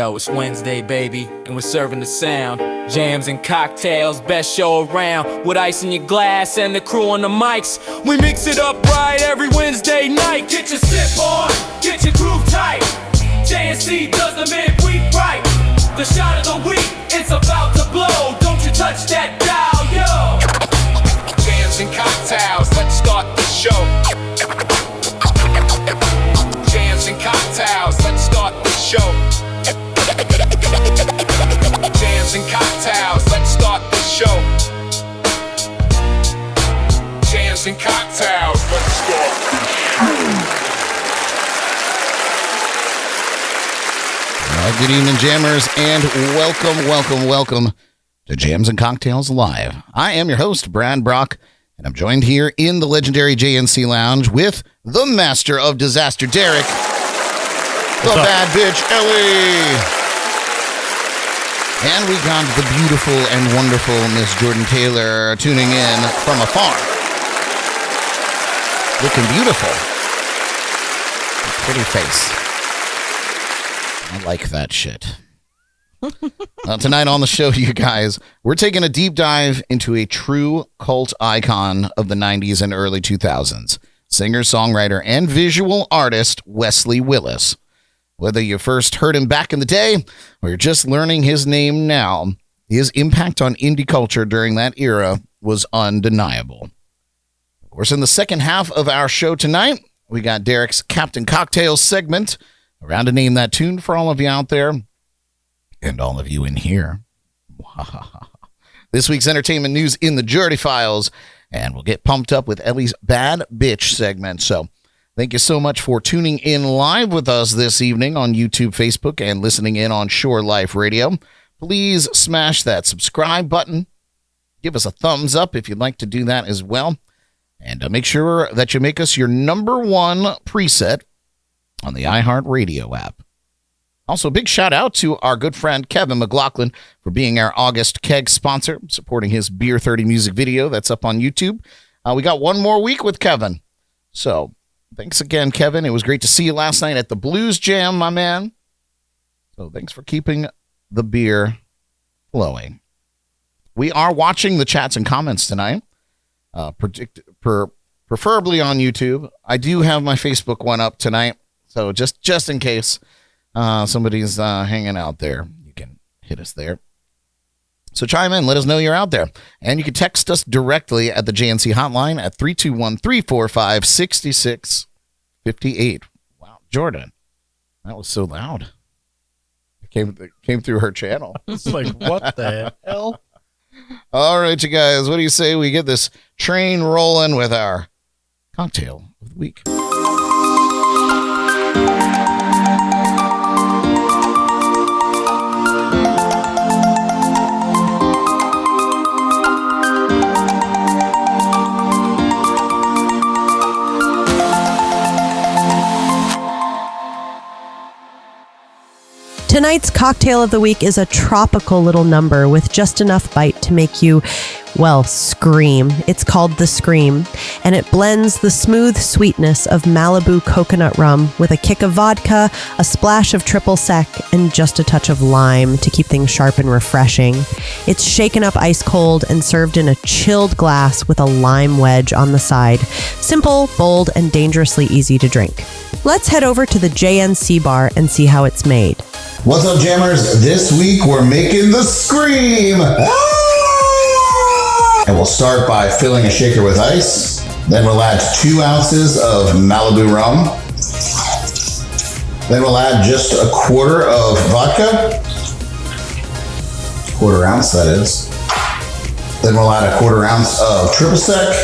Yo, it's Wednesday, baby, and we're serving the sound. Jams and cocktails, best show around. With ice in your glass and the crew on the mics. We mix it up right every Wednesday night. Get your sip on, get your groove tight. JNC does the midweek right. The shot of the week, it's about to blow. Don't you touch that dial, yo. Jams and cocktails, let's start the show. Jams and cocktails, let's start the show. Jams and cocktails, let's start the show. Jams and cocktails, let's start the show. Good evening, jammers, and welcome to Jams and Cocktails Live. I am your host, Brad Brock, and I'm joined here in the legendary JNC Lounge with the master of disaster, Derek, the bad bitch, Elly, and we got the beautiful and wonderful Miss Jordyn Taylor tuning in from afar. Looking beautiful. Pretty face. I like that shit. Tonight on the show, you guys, we're taking a deep dive into a true cult icon of the 90s and early 2000s. Singer, songwriter, and visual artist, Wesley Willis. Whether you first heard him back in the day, or you're just learning his name now, his impact on indie culture during that era was undeniable. Of course, in the second half of our show tonight, we got Derek's Captain Cocktails segment, around to name that tune for all of you out there, and all of you in here. This week's entertainment news in the Jordyn Files, and we'll get pumped up with Elly's Bad Bitch segment. So thank you so much for tuning in live with us this evening on YouTube, Facebook, and listening in on Shore Life Radio. Please smash that subscribe button. Give us a thumbs up if you'd like to do that as well. And make sure that you make us your number one preset on the iHeartRadio app. Also, a big shout out to our good friend Kevin McLaughlin for being our August keg sponsor, supporting his Beer 30 music video that's up on YouTube. We got one more week with Kevin. So thanks again, Kevin. It was great to see you last night at the Blues Jam, my man. So thanks for keeping the beer flowing. We are watching the chats and comments tonight, preferably on YouTube. I do have my Facebook one up tonight. So just in case somebody's hanging out there, you can hit us there. So chime in. Let us know you're out there. And you can text us directly at the JNC hotline at 321-345-6658. Wow, Jordyn, that was so loud. It came through her channel. It's like, what the hell? All right, you guys. What do you say we get this train rolling with our cocktail of the week? Tonight's cocktail of the week is a tropical little number with just enough bite to make you, well, scream. It's called the Scream, and it blends the smooth sweetness of Malibu coconut rum with a kick of vodka, a splash of triple sec, and just a touch of lime to keep things sharp and refreshing. It's shaken up ice cold and served in a chilled glass with a lime wedge on the side. Simple, bold, and dangerously easy to drink. Let's head over to the JNC bar and see how it's made. What's up, jammers? This week we're making the Scream! And we'll start by filling a shaker with ice. Then we'll add 2 ounces of Malibu rum. Then we'll add just a quarter of vodka. Quarter ounce, that is. Then we'll add a quarter ounce of triple sec.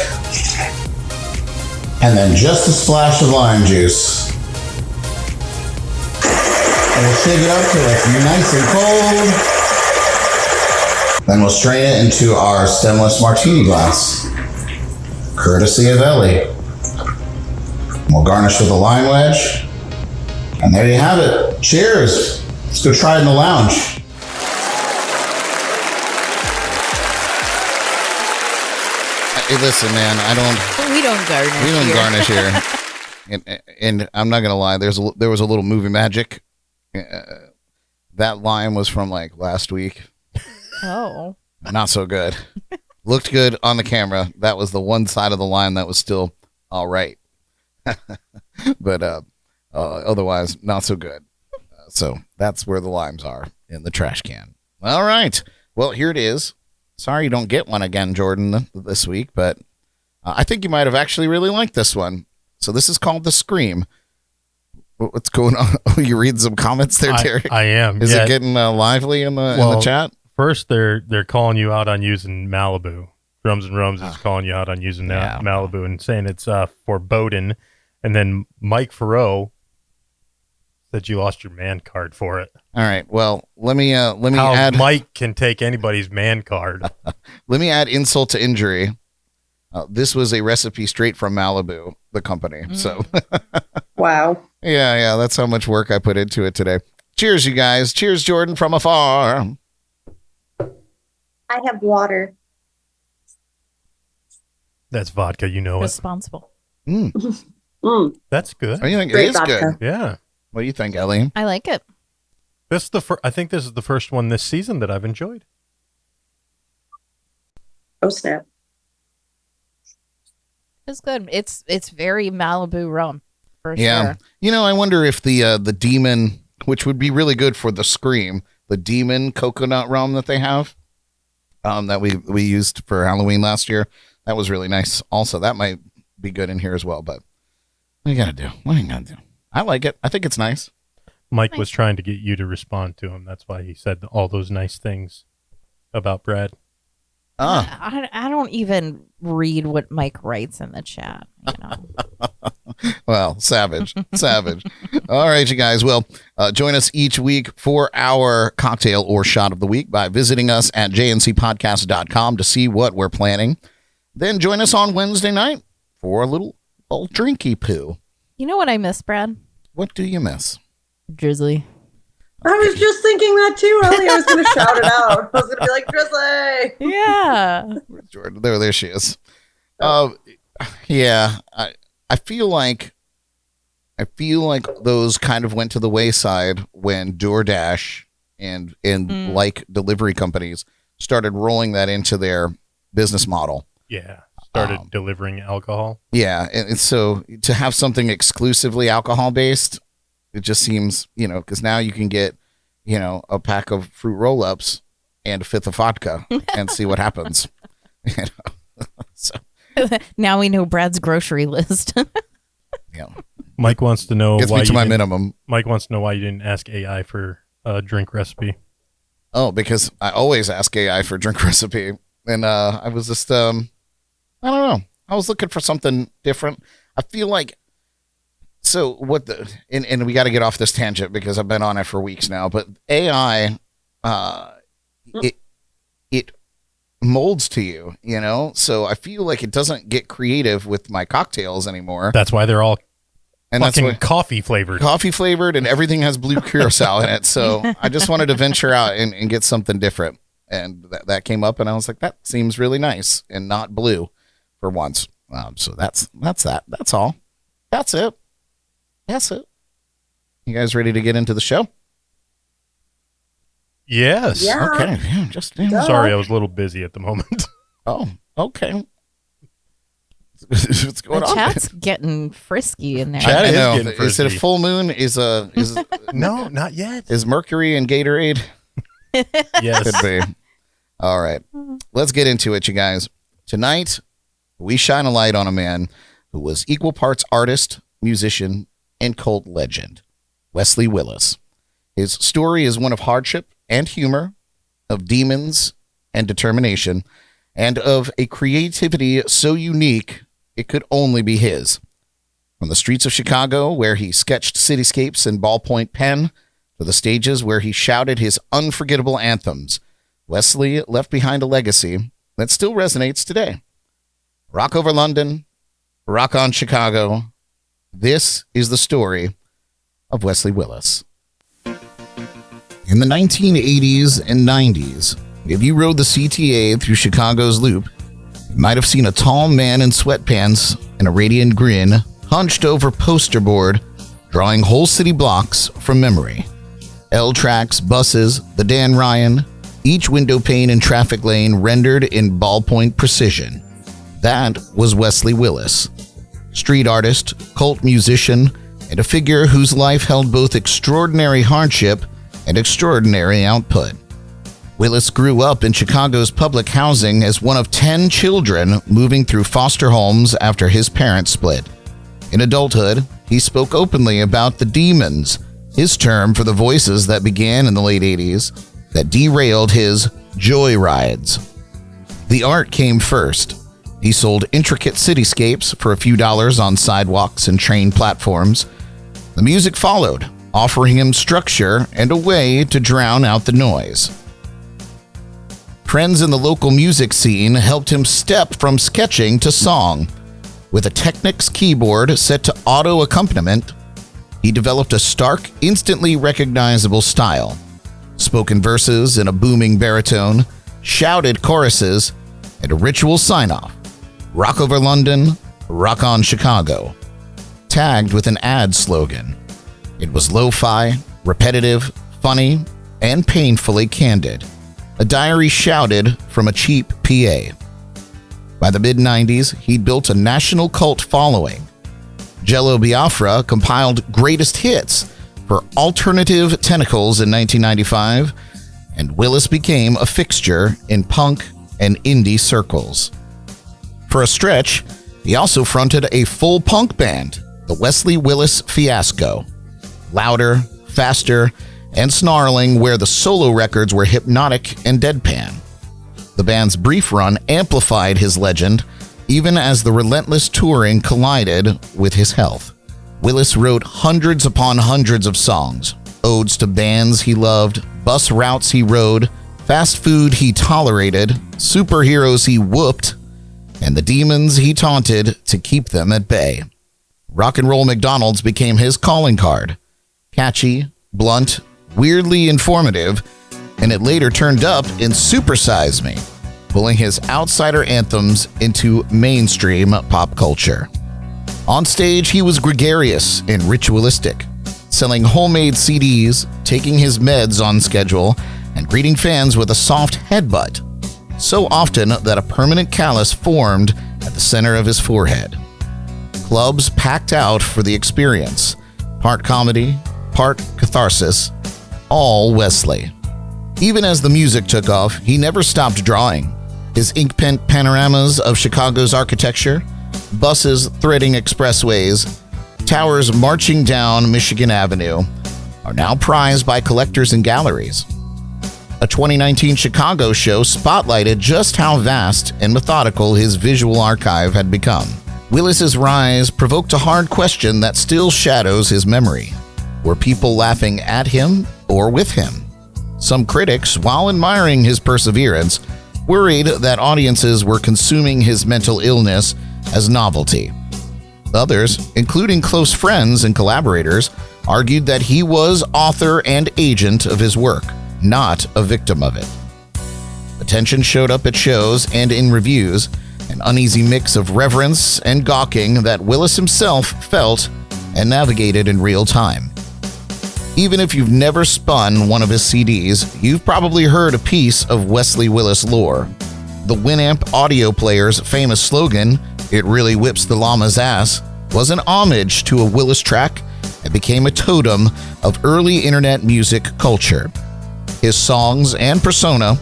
And then just a splash of lime juice. And we'll shake it up till it's nice and cold. Then we'll strain it into our stemless martini glass, courtesy of Elly. We'll garnish with a lime wedge. And there you have it. Cheers. Let's go try it in the lounge. Hey, listen, man, We don't garnish here. And I'm not gonna lie, there was a little movie magic that lime was from like last week. Oh. Not so good. Looked good on the camera. That was the one side of the lime that was still all right. But otherwise, not so good. So that's where the limes are, in the trash can. All right. Well, here it is. Sorry you don't get one again, Jordyn, this week, but I think you might have actually really liked this one. So this is called The Scream. What's going on? Oh, you read some comments there, Terry? I am. Is it getting lively in the chat? First, they're calling you out on using Malibu. Drums and Rums is calling you out on using Malibu and saying it's foreboding. And then Mike Farrow said you lost your man card for it. All right. Well, let me How add. Mike can take anybody's man card. Let me add insult to injury. This was a recipe straight from Malibu, the company. So, Wow. yeah, that's how much work I put into it today. Cheers, you guys. Cheers, Jordyn, from afar. I have water. That's vodka, you know it. Responsible. That's good. Oh, you think Great it is vodka. good? Yeah. What do you think, Elly? I like it. I think this is the first one this season that I've enjoyed. Oh, snap. It's good. It's very Malibu rum, for Yeah. sure. I wonder if the demon, which would be really good for the Scream, the demon coconut rum that they have, that we used for Halloween last year, that was really nice. Also, that might be good in here as well. But what are you gonna do? What are you gonna do? I like it. I think it's nice. Mike was trying to get you to respond to him. That's why he said all those nice things about Brad. I don't even read what Mike writes in the chat. Well, savage. All right, you guys. Well, join us each week for our cocktail or shot of the week by visiting us at jncpodcast.com to see what we're planning. Then join us on Wednesday night for a little old drinky poo. You know what I miss, Brad? What do you miss? Drizzly. I was just thinking that too, Elly. I was going to shout it out. I was going to be like, Drizzly. Yeah. Jordyn, there she is. Yeah, I feel like those kind of went to the wayside when DoorDash and like delivery companies started rolling that into their business model. Yeah. Started delivering alcohol. Yeah, and so to have something exclusively alcohol based, it just seems, because now you can get, a pack of fruit roll-ups and a fifth of vodka and see what happens. So Now we know Brad's grocery list. yeah, Mike wants to know gets why me to my didn't- minimum. Mike wants to know why you didn't ask AI for a drink recipe. Oh, because I always ask AI for drink recipe, and I was just I don't know. I was looking for something different. I feel like. So and we got to get off this tangent because I've been on it for weeks now, but AI, it molds to you, so I feel like it doesn't get creative with my cocktails anymore. That's why they're all And that's fucking what coffee flavored. coffee flavored and everything has blue curacao in it. So I just wanted to venture out and get something different. And that came up and I was like, that seems really nice and not blue for once. So that's that. That's all. That's it. That's it. You guys ready to get into the show? Yes. Yeah. Okay. Yeah, Sorry, I was a little busy at the moment. Oh, okay. What's going The on? chat's getting frisky in there. Chat I is know. getting Is it a frisky. full moon? Is No, not yet. is Mercury and Gatorade? Yes. Could be. All right. Let's get into it, you guys. Tonight, we shine a light on a man who was equal parts artist, musician, and cult legend, Wesley Willis. His story is one of hardship and humor, of demons and determination, and of a creativity so unique it could only be his. From the streets of Chicago, where he sketched cityscapes in ballpoint pen, to the stages where he shouted his unforgettable anthems, Wesley left behind a legacy that still resonates today. Rock over London, rock on Chicago. This is the story of Wesley Willis. In the 1980s and 90s, if you rode the CTA through Chicago's Loop, you might have seen a tall man in sweatpants and a radiant grin hunched over poster board, drawing whole city blocks from memory. L-tracks, buses, the Dan Ryan, each window pane and traffic lane rendered in ballpoint precision. That was Wesley Willis, street artist, cult musician, and a figure whose life held both extraordinary hardship and extraordinary output. Willis grew up in Chicago's public housing as one of 10 children moving through foster homes after his parents split. In adulthood, he spoke openly about the demons, his term for the voices that began in the late 80s that derailed his joyrides. The art came first. He sold intricate cityscapes for a few dollars on sidewalks and train platforms. The music followed, offering him structure and a way to drown out the noise. Friends in the local music scene helped him step from sketching to song. With a Technics keyboard set to auto accompaniment, he developed a stark, instantly recognizable style. Spoken verses in a booming baritone, shouted choruses, and a ritual sign-off. Rock over London, rock on Chicago. Tagged with an ad slogan. It was lo-fi, repetitive, funny, and painfully candid. A diary shouted from a cheap PA. By the mid-90s, he'd built a national cult following. Jello Biafra compiled greatest hits for Alternative Tentacles in 1995, and Willis became a fixture in punk and indie circles. For a stretch, he also fronted a full punk band, the Wesley Willis Fiasco. Louder, faster, and snarling where the solo records were hypnotic and deadpan. The band's brief run amplified his legend, even as the relentless touring collided with his health. Willis wrote hundreds upon hundreds of songs, odes to bands he loved, bus routes he rode, fast food he tolerated, superheroes he whooped, and the demons he taunted to keep them at bay. Rock and roll McDonald's became his calling card. Catchy, blunt, weirdly informative, and it later turned up in Super Size Me, pulling his outsider anthems into mainstream pop culture. On stage, he was gregarious and ritualistic, selling homemade CDs, taking his meds on schedule, and greeting fans with a soft headbutt, so often that a permanent callus formed at the center of his forehead. Clubs packed out for the experience, part comedy, part catharsis, all Wesley. Even as the music took off, he never stopped drawing. His ink-pen panoramas of Chicago's architecture, buses threading expressways, towers marching down Michigan Avenue, are now prized by collectors and galleries. A 2019 Chicago show spotlighted just how vast and methodical his visual archive had become. Willis's rise provoked a hard question that still shadows his memory. Were people laughing at him or with him? Some critics, while admiring his perseverance, worried that audiences were consuming his mental illness as novelty. Others, including close friends and collaborators, argued that he was author and agent of his work, not a victim of it. The tension showed up at shows and in reviews, an uneasy mix of reverence and gawking that Willis himself felt and navigated in real time. Even if you've never spun one of his CDs, you've probably heard a piece of Wesley Willis lore. The Winamp audio player's famous slogan, "It really whips the llama's ass," was an homage to a Willis track and became a totem of early internet music culture. His songs and persona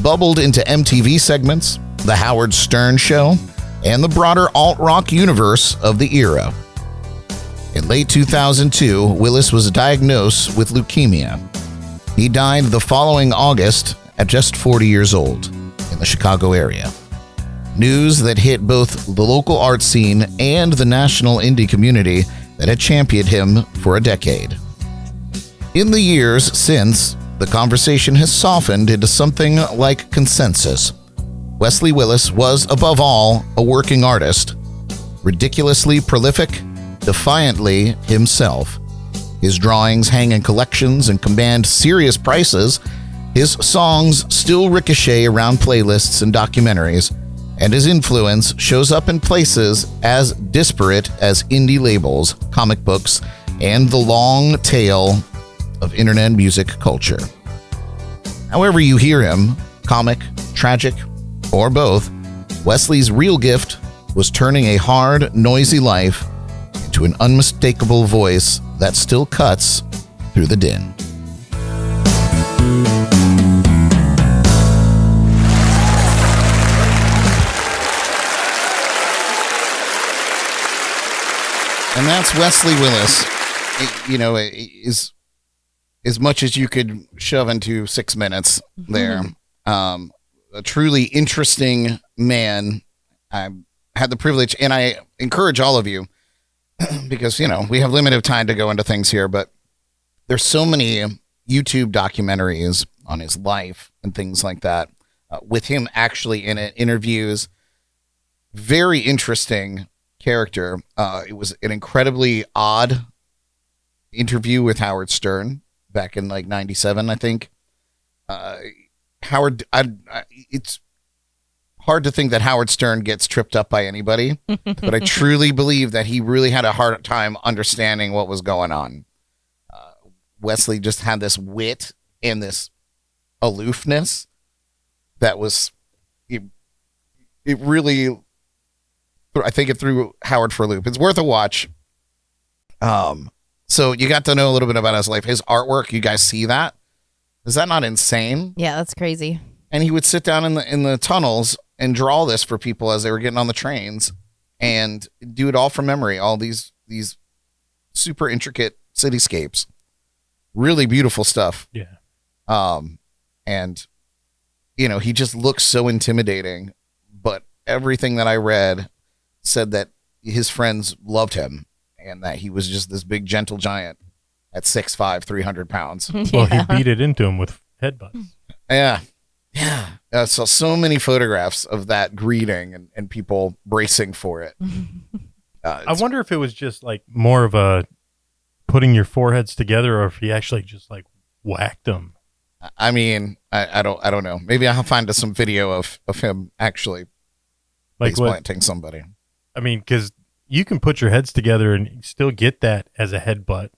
bubbled into MTV segments, The Howard Stern Show, and the broader alt-rock universe of the era. In late 2002, Willis was diagnosed with leukemia. He died the following August at just 40 years old in the Chicago area. News that hit both the local art scene and the national indie community that had championed him for a decade. In the years since, the conversation has softened into something like consensus. Wesley Willis was, above all, a working artist, ridiculously prolific, defiantly himself. His drawings hang in collections and command serious prices. His songs still ricochet around playlists and documentaries, and his influence shows up in places as disparate as indie labels, comic books, and the long tail of internet music culture. However you hear him, comic, tragic, or both, Wesley's real gift was turning a hard, noisy life into an unmistakable voice that still cuts through the din. And that's Wesley Willis. Is as much as you could shove into 6 minutes there. A truly interesting man. I had the privilege, and I encourage all of you, because, we have limited time to go into things here, but there's so many YouTube documentaries on his life and things like that, with him actually in it, interviews. Very interesting character. It was an incredibly odd interview with Howard Stern back in like 97, I think. Howard, it's hard to think that Howard Stern gets tripped up by anybody, but I truly believe that he really had a hard time understanding what was going on. Wesley just had this wit and this aloofness that was, it really, I think it threw Howard for a loop. It's worth a watch. So you got to know a little bit about his life. His artwork, you guys see that? Is that not insane? Yeah, that's crazy. And he would sit down in the tunnels and draw this for people as they were getting on the trains and do it all from memory. All these super intricate cityscapes. Really beautiful stuff. Yeah. And he just looks so intimidating, but everything that I read said that his friends loved him and that he was just this big, gentle giant at 6'5", 300 pounds. Well, he beat it into him with headbutts. Yeah. Yeah. I saw so many photographs of that greeting and people bracing for it. I wonder if it was just like more of a putting your foreheads together, or if he actually just like whacked them. I mean, I don't know. Maybe I'll find some video of him actually like planting somebody. I mean, because you can put your heads together and still get that as a headbutt.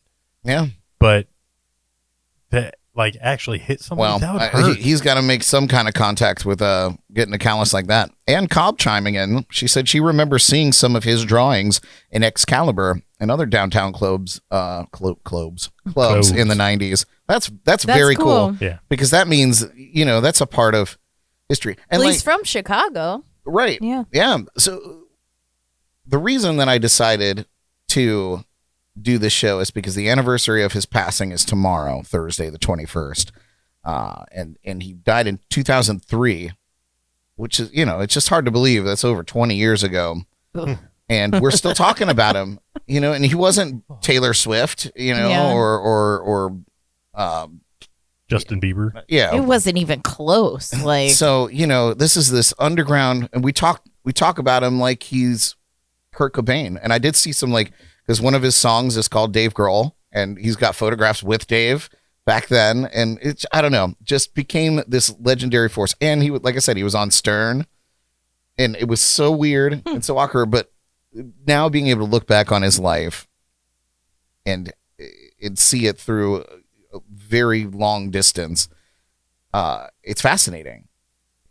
Yeah. But that like actually hit somebody. Well, he's got to make some kind of contact with getting a callus like that. And Cobb chiming in, she said she remembers seeing some of his drawings in Excalibur and other downtown clubs in the 90s. That's very cool. Yeah. Because that means, that's a part of history. And he's from Chicago. Right. Yeah. Yeah. So the reason that I decided to do this show is because the anniversary of his passing is tomorrow, Thursday, the 21st. And he died in 2003, which is, it's just hard to believe. That's over 20 years ago. And we're still talking about him, and he wasn't Taylor Swift, or Justin Bieber. Yeah. It wasn't even close. Like, so, this is this underground, and we talk about him like he's Kurt Cobain. And I did see some, because one of his songs is called Dave Grohl, and he's got photographs with Dave back then. And it's, I don't know, just became this legendary force. And he, like I said, he was on Stern, and it was so weird and so awkward. But now being able to look back on his life and see it through a very long distance, it's fascinating.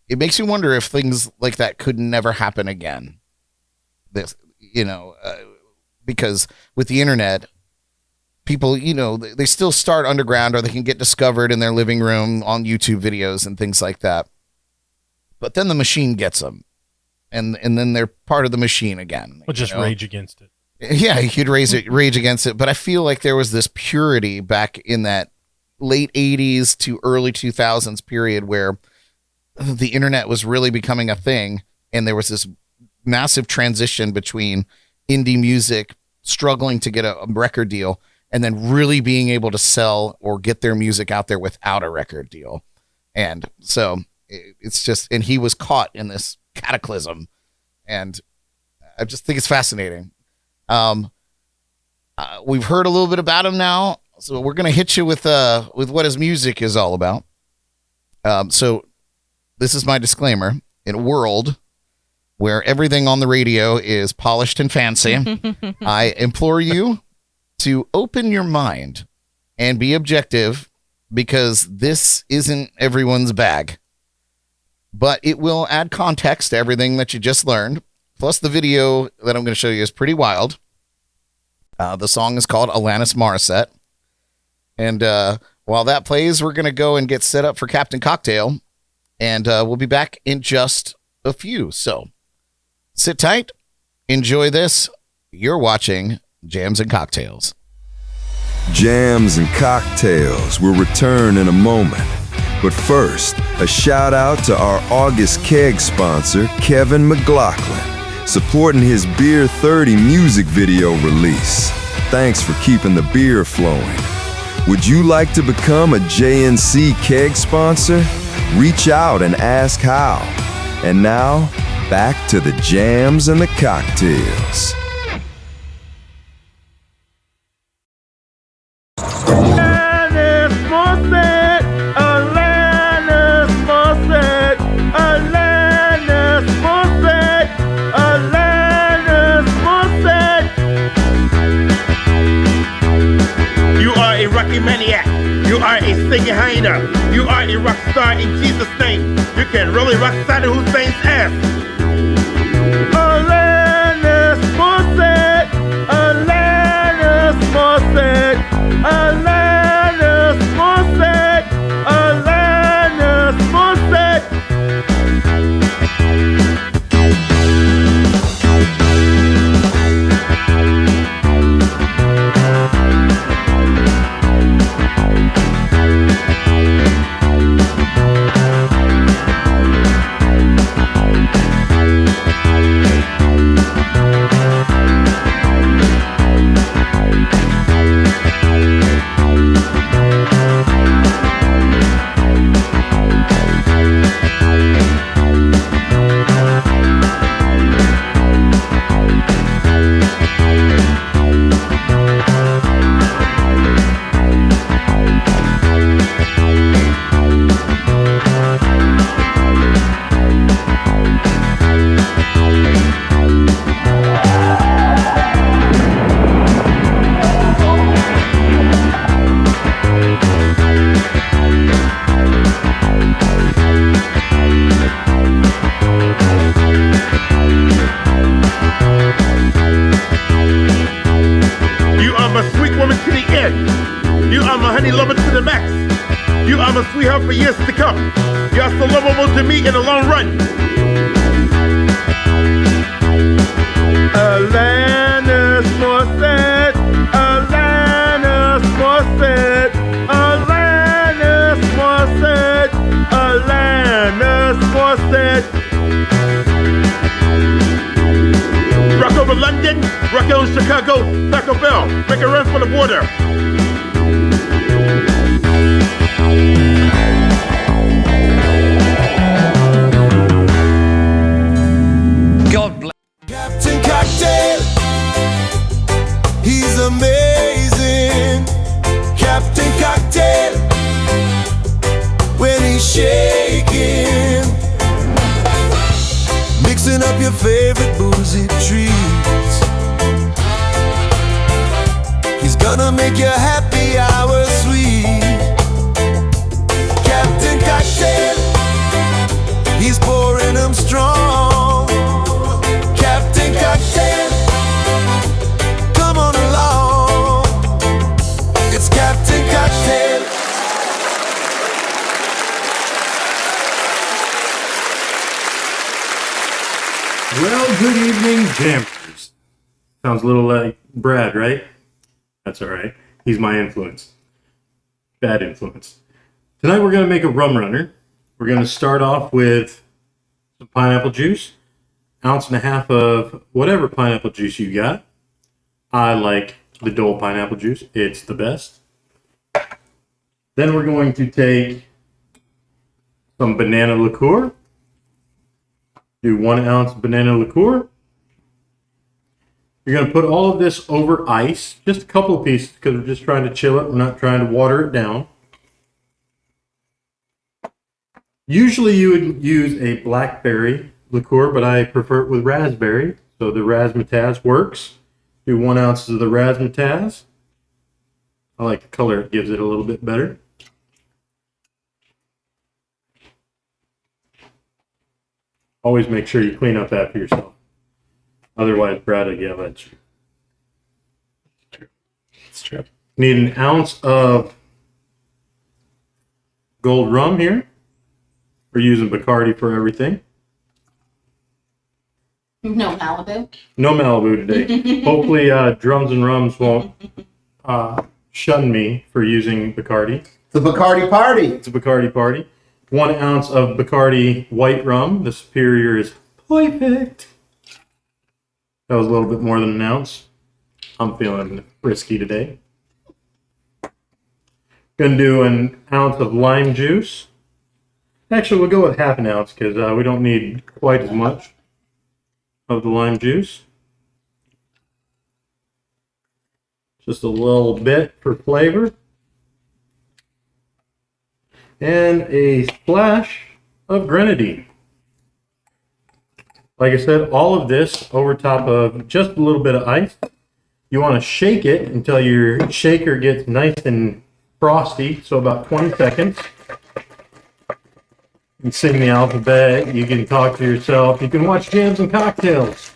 It makes you wonder if things like that could never happen again. Because with the internet, people, they still start underground, or they can get discovered in their living room on YouTube videos and things like that. But then the machine gets them, and then they're part of the machine again. Or just rage against it. Yeah, you could rage against it. But I feel like there was this purity back in that late 80s to early 2000s period where the internet was really becoming a thing, and there was this massive transition between indie music struggling to get a record deal and then really being able to sell or get their music out there without a record deal. And so it's just, and he was caught in this cataclysm, and I just think it's fascinating. We've heard a little bit about him now, so we're going to hit you with what his music is all about. So this is my disclaimer. In a world where everything on the radio is polished and fancy, I implore you to open your mind and be objective because this isn't everyone's bag. But it will add context to everything that you just learned. Plus, the video that I'm going to show you is pretty wild. The song is called Alanis Morrisette. And while that plays, we're going to go and get set up for Captain Cocktail. And we'll be back in just a few. So sit tight. Enjoy this. You're watching Jams and Cocktails. Jams and Cocktails will return in a moment. But first, a shout out to our August keg sponsor, Kevin McLaughlin, supporting his Beer 30 music video release. Thanks for keeping the beer flowing. Would you like to become a JNC keg sponsor? Reach out and ask how. And now, back to the Jams and the Cocktails. Maniac, you are a singing hyena. You are a rock star in Jesus' name. You can really rock Saddam Hussein's ass. Alanis Morrisette, Alanis Morrisette, Alanis Morrisette, Alanis For years to come, you are so lovable to me in the long run. Alanis Morrisette, Alanis Morrisette, Alanis Morrisette, Alanis Morrisette. Rock over London, rock over Chicago, Taco Bell, make a run for the border. God bless. Captain Cocktail, he's amazing. Captain Cocktail, when he's shaking, mixing up your favorite boozy treats. He's gonna make your happy hour sweet. Captain Cocktail, he's pouring them strong. Captain Cocktail, come on along. It's Captain Cocktail. Well, good evening, Jammers. Sounds a little like Brad, right? That's all right. He's my influence. Bad influence. Tonight we're going to make a rum runner. We're going to start off with some pineapple juice, 1.5 ounces of whatever pineapple juice you got. I like the Dole pineapple juice. It's the best. Then we're going to take some banana liqueur. Do 1 ounce banana liqueur. You're going to put all of this over ice, just a couple of pieces because we're just trying to chill it. We're not trying to water it down. Usually you would use a blackberry liqueur, but I prefer it with raspberry. So the razzmatazz works. Do 1 ounce of the razzmatazz. I like the color. It gives it a little bit better. Always make sure you clean up after yourself. Otherwise, Brad will yell at you. It's true. Need an ounce of gold rum here. We're using Bacardi for everything. No Malibu. No Malibu today. Hopefully, Drums and Rums won't shun me for using Bacardi. It's a Bacardi party. It's a Bacardi party. 1 ounce of Bacardi white rum. The Superior is perfect. That was a little bit more than an ounce. I'm feeling risky today. Gonna do an ounce of lime juice. Actually, we'll go with half an ounce because we don't need quite as much of the lime juice. Just a little bit for flavor. And a splash of grenadine. Like I said, all of this over top of just a little bit of ice. You want to shake it until your shaker gets nice and frosty, so about 20 seconds. You can sing the alphabet, you can talk to yourself, you can watch Jams and Cocktails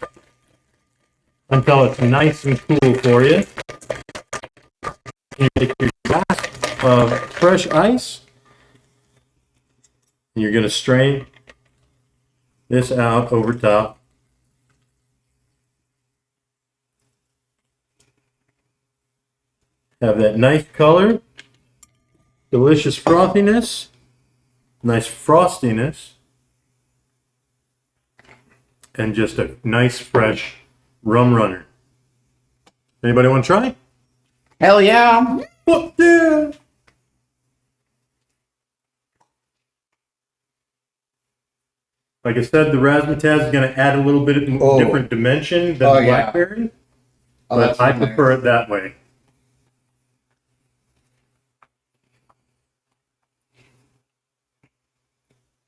until it's nice and cool for you. You take your glass of fresh ice, and you're going to strain this out over top. Have that nice color, delicious frothiness, nice frostiness, and just a nice fresh Rum Runner. Anybody want to try? Hell yeah. Fuck yeah! Like I said, the razzmatazz is going to add a little bit of different dimension than the blackberry, but I prefer it that way.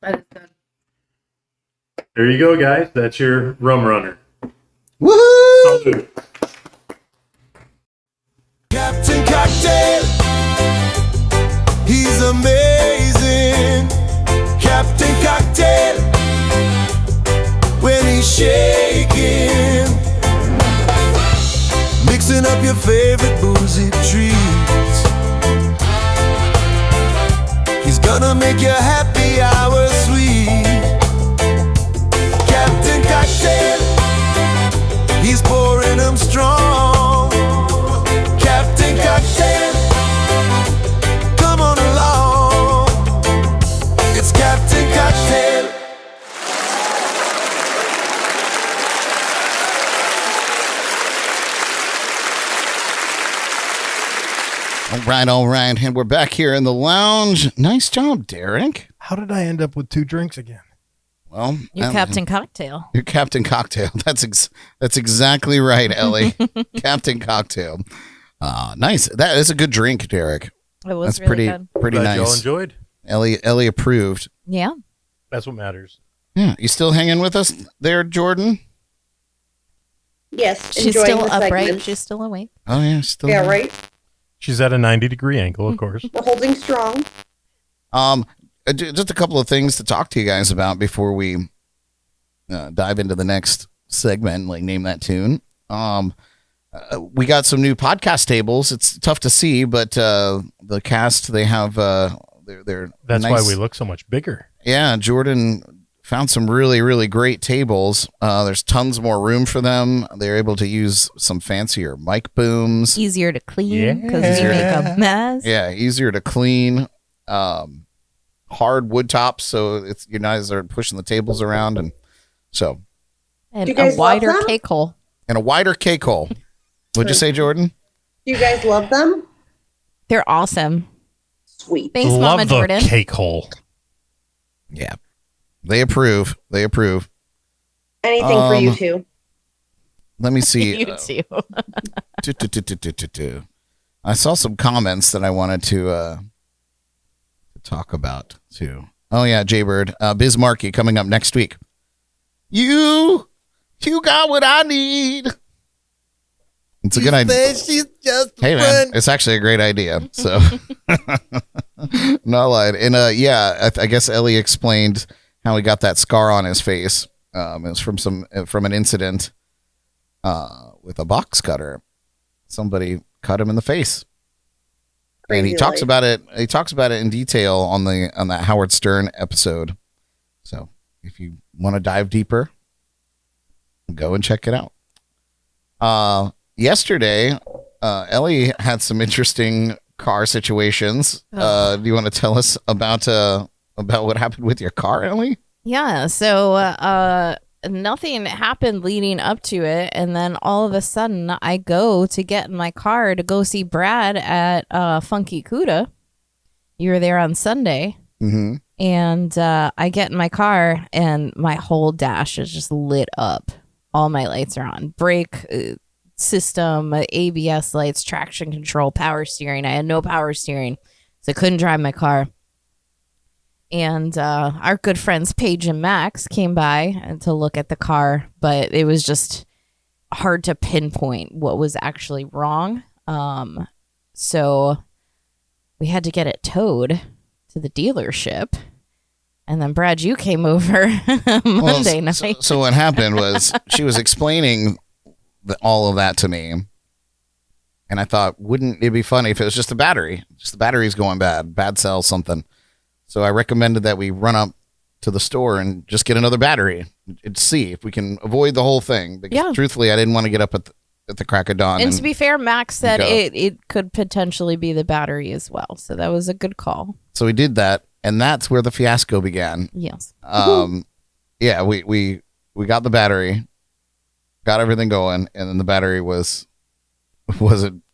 That is good. There you go, guys. That's your Rum Runner. Woohoo! Salute. Captain Cocktail, he's amazing. Captain Cocktail, when he's shaking, mixing up your favorite boozy treats. He's gonna make your happy hour sweet. Captain Cocktail, he's pouring them strong. Captain Cocktail, come on along. It's Captain Cocktail. All right. And we're back here in the lounge. Nice job, Derek. How did I end up with 2 drinks again? Well, You're Captain Cocktail. You're Captain Cocktail. That's exactly right, Elly. Captain Cocktail. Nice. That is a good drink, Derek. It was That's really good. pretty Glad y'all nice. enjoyed. Elly approved. Yeah. That's what matters. Yeah. You still hanging with us there, Jordyn? Yes, She's enjoying still the upright. segment. She's still awake. Oh yeah, still. Yeah, there. right. She's at a 90-degree angle, of course. We're holding strong. Just a couple of things to talk to you guys about before we dive into the next segment, like name that tune. We got some new podcast tables. It's tough to see, but the cast, they have they're That's nice. why we look so much bigger. Yeah, Jordyn found some really, really great tables. There's tons more room for them. They're able to use some fancier mic booms. Easier to clean because we make a mess. Yeah, easier to clean. Hard wood tops, so it's you guys are pushing the tables around, and so And You guys a wider love them? cake hole. and a wider cake hole. What'd you say, Jordyn? Do you guys love them? They're awesome. Sweet. Thanks, Love Mama the Jordyn. cake hole. Yeah, they approve. They approve. Anything for you two. Let me see. You too. I saw some comments that I wanted to talk about too. Oh yeah, Jaybird, Bismarcky coming up next week. You got what I need. It's a good idea. She's just Hey man, it's actually a great idea. So, not lying. And I guess Elly explained how he got that scar on his face. It was from an incident with a box cutter. Somebody cut him in the face. And he talks about it. He talks about it in detail on that Howard Stern episode. So if you want to dive deeper, go and check it out. Yesterday, Elly had some interesting car situations. Do you want to tell us about what happened with your car, Elly? Yeah. So nothing happened leading up to it, and then all of a sudden, I go to get in my car to go see Brad at Funky Cuda. You were there on Sunday. Mm-hmm. And I get in my car, and my whole dash is just lit up. All my lights are on. Brake system, ABS lights, traction control, power steering. I had no power steering, so I couldn't drive my car. And our good friends Paige and Max came by to look at the car, but it was just hard to pinpoint what was actually wrong. So we had to get it towed to the dealership. And then Brad, you came over Monday night. So what happened was she was explaining all of that to me. And I thought, wouldn't it be funny if it was just the battery? Just the battery's going bad cell, something. So I recommended that we run up to the store and just get another battery and see if we can avoid the whole thing. Because truthfully, I didn't want to get up at the crack of dawn. And to be fair, Max said it could potentially be the battery as well. So that was a good call. So we did that. And that's where the fiasco began. Yes. Yeah, we got the battery, got everything going, and then the battery wasn't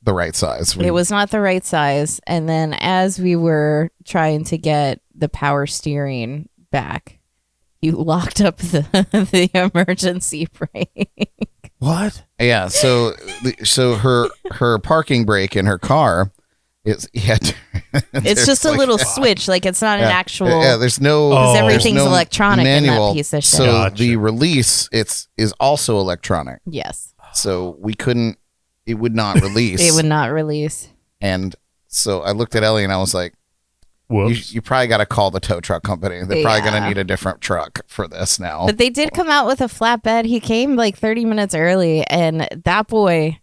the right size. It was not the right size. And then as we were trying to get the power steering back, you locked up the emergency brake. What? Yeah, so her parking brake in her car is it's just a little switch, like it's not an actual. Yeah, there's no because everything's there's no electronic manual, in that piece of shit. So the release is also electronic. Yes. So we couldn't. It would not release. It would not release. And so I looked at Elly and I was like, you probably got to call the tow truck company. They're probably going to need a different truck for this now. But they did come out with a flatbed. He came like 30 minutes early, and that boy